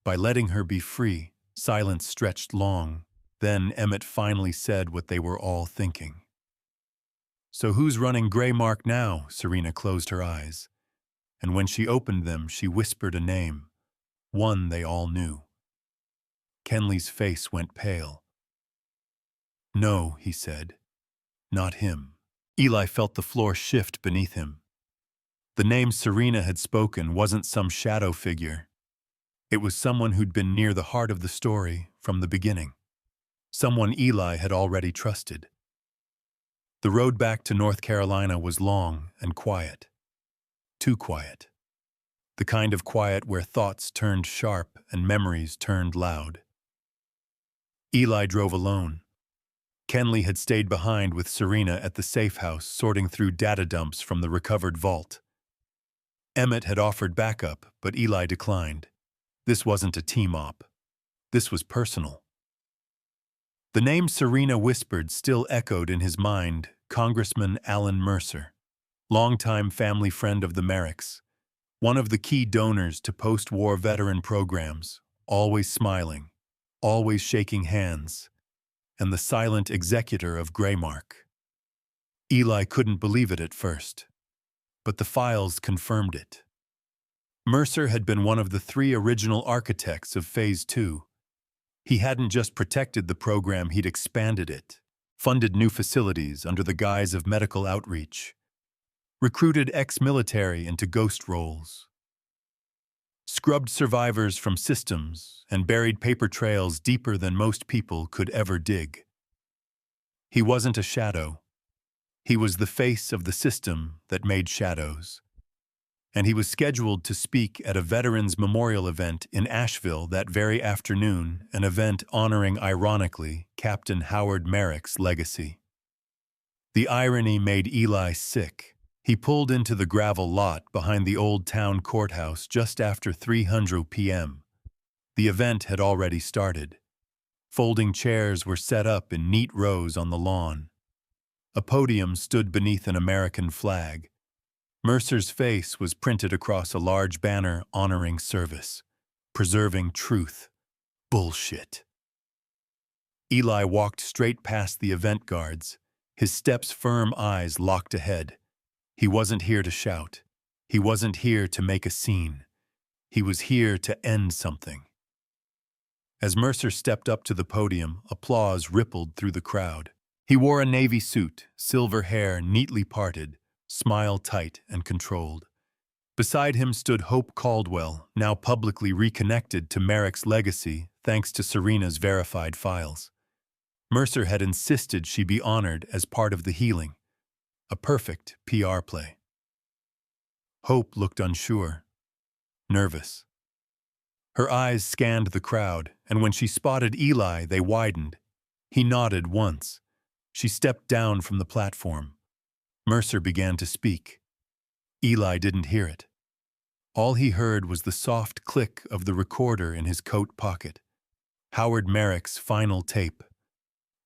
S1: by letting her be free. Silence stretched long. Then Emmett finally said what they were all thinking. So who's running Greymark now? Serena closed her eyes, and when she opened them, she whispered a name, one they all knew. Kenley's face went pale. No, he said, not him. Eli felt the floor shift beneath him. The name Serena had spoken wasn't some shadow figure. It was someone who'd been near the heart of the story from the beginning. Someone Eli had already trusted. The road back to North Carolina was long and quiet. Too quiet. The kind of quiet where thoughts turned sharp and memories turned loud. Eli drove alone. Kenley had stayed behind with Serena at the safe house, sorting through data dumps from the recovered vault. Emmett had offered backup, but Eli declined. This wasn't a team-op. This was personal. The name Serena whispered still echoed in his mind, Congressman Alan Mercer, longtime family friend of the Merricks, one of the key donors to post-war veteran programs, always smiling, always shaking hands, and the silent executor of Greymark. Eli couldn't believe it at first, but the files confirmed it. Mercer had been one of the 3 original architects of Phase 2. He hadn't just protected the program, he'd expanded it, funded new facilities under the guise of medical outreach, recruited ex-military into ghost roles, scrubbed survivors from systems, and buried paper trails deeper than most people could ever dig. He wasn't a shadow. He was the face of the system that made shadows. And he was scheduled to speak at a Veterans Memorial event in Asheville that very afternoon, an event honoring, ironically, Captain Howard Merrick's legacy. The irony made Eli sick. He pulled into the gravel lot behind the old town courthouse just after 3:00 p.m. The event had already started. Folding chairs were set up in neat rows on the lawn. A podium stood beneath an American flag. Mercer's face was printed across a large banner honoring service, preserving truth. Bullshit. Eli walked straight past the event guards, His step's firm eyes locked ahead. He wasn't here to shout. He wasn't here to make a scene. He was here to end something. As Mercer stepped up to the podium, applause rippled through the crowd. He wore a navy suit, silver hair neatly parted, smile tight and controlled. Beside him stood Hope Caldwell, now publicly reconnected to Merrick's legacy thanks to Serena's verified files. Mercer had insisted she be honored as part of the healing. A perfect PR play. Hope looked unsure, nervous. Her eyes scanned the crowd, and when she spotted Eli, they widened. He nodded once. She stepped down from the platform. Mercer began to speak. Eli didn't hear it. All he heard was the soft click of the recorder in his coat pocket. Howard Merrick's final tape.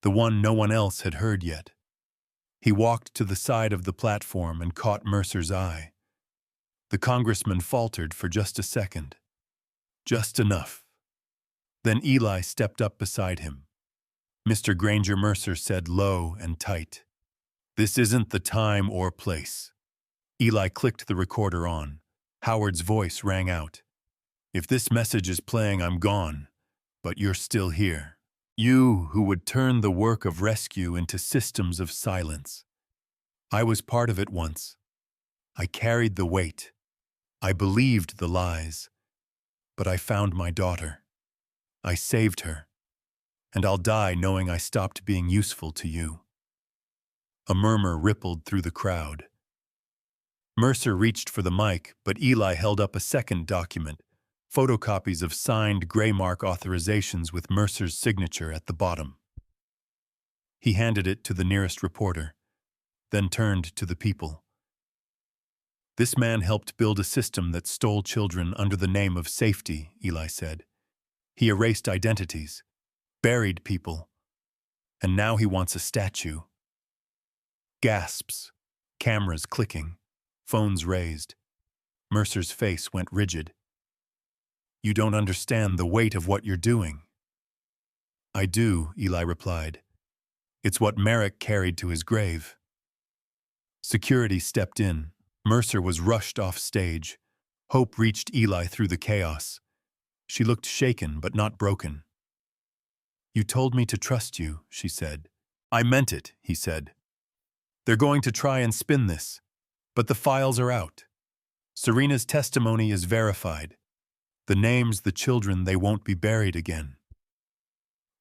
S1: The one no one else had heard yet. He walked to the side of the platform and caught Mercer's eye. The congressman faltered for just a second. Just enough. Then Eli stepped up beside him. Mr. Granger, Mercer said low and tight. This isn't the time or place. Eli clicked the recorder on. Howard's voice rang out. If this message is playing, I'm gone, but you're still here. You who would turn the work of rescue into systems of silence. I was part of it once. I carried the weight. I believed the lies. But I found my daughter. I saved her. And I'll die knowing I stopped being useful to you. A murmur rippled through the crowd. Mercer reached for the mic, but Eli held up a second document, photocopies of signed Graymark authorizations with Mercer's signature at the bottom. He handed it to the nearest reporter, then turned to the people. This man helped build a system that stole children under the name of safety, Eli said. He erased identities, buried people, and now he wants a statue. Gasps, cameras clicking, phones raised. Mercer's face went rigid. You don't understand the weight of what you're doing. I do, Eli replied. It's what Merrick carried to his grave. Security stepped in. Mercer was rushed off stage. Hope reached Eli through the chaos. She looked shaken but not broken. You told me to trust you, she said. I meant it, he said. They're going to try and spin this, but the files are out. Serena's testimony is verified. The names, the children, they won't be buried again.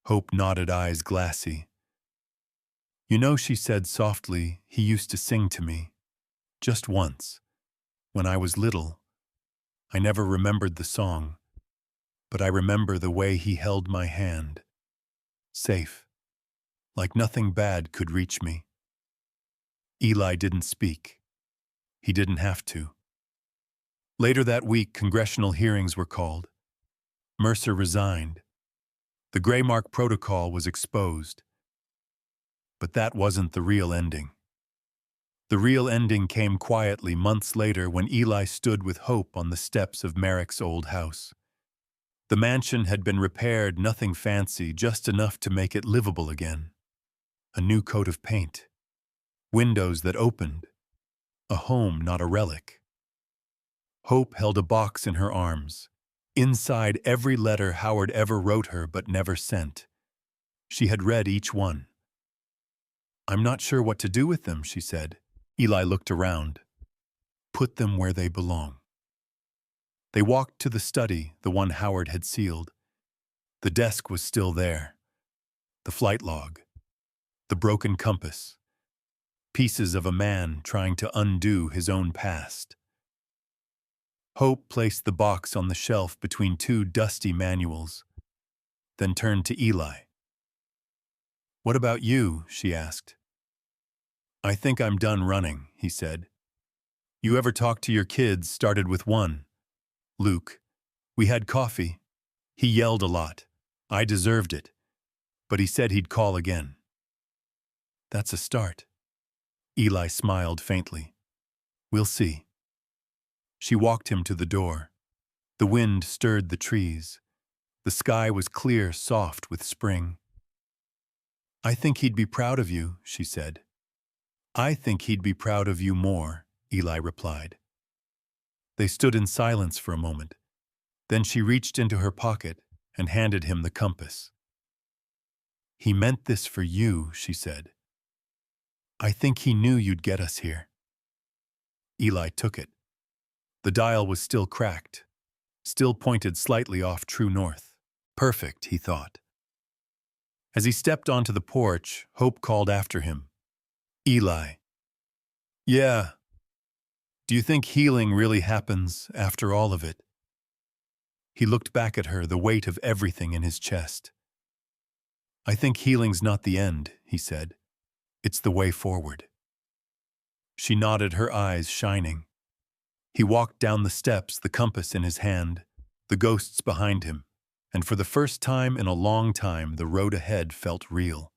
S1: Hope nodded, eyes glassy. You know, she said softly, he used to sing to me. Just once. When I was little. I never remembered the song, but I remember the way he held my hand. Safe. Like nothing bad could reach me. Eli didn't speak. He didn't have to. Later that week, congressional hearings were called. Mercer resigned. The Graymark protocol was exposed. But that wasn't the real ending. The real ending came quietly months later when Eli stood with Hope on the steps of Merrick's old house. The mansion had been repaired, nothing fancy, just enough to make it livable again. A new coat of paint. Windows that opened. A home, not a relic. Hope held a box in her arms. Inside every letter Howard ever wrote her but never sent. She had read each one. I'm not sure what to do with them, she said. Eli looked around. Put them where they belong. They walked to the study, the one Howard had sealed. The desk was still there. The flight log. The broken compass. Pieces of a man trying to undo his own past. Hope placed the box on the shelf between two dusty manuals, then turned to Eli. What about you? She asked. I think I'm done running, he said. You ever talk to your kids? Started with one. Luke. We had coffee. He yelled a lot. I deserved it. But he said he'd call again. That's a start. Eli smiled faintly. We'll see. She walked him to the door. The wind stirred the trees. The sky was clear, soft with spring. I think he'd be proud of you, she said. I think he'd be proud of you more, Eli replied. They stood in silence for a moment. Then she reached into her pocket and handed him the compass. He meant this for you, she said. I think he knew you'd get us here. Eli took it. The dial was still cracked, still pointed slightly off true north. Perfect, he thought. As he stepped onto the porch, Hope called after him. Eli. Yeah. Do you think healing really happens after all of it? He looked back at her, the weight of everything in his chest. I think healing's not the end, he said. It's the way forward. She nodded, her eyes shining. He walked down the steps, the compass in his hand, the ghosts behind him, and for the first time in a long time, the road ahead felt real.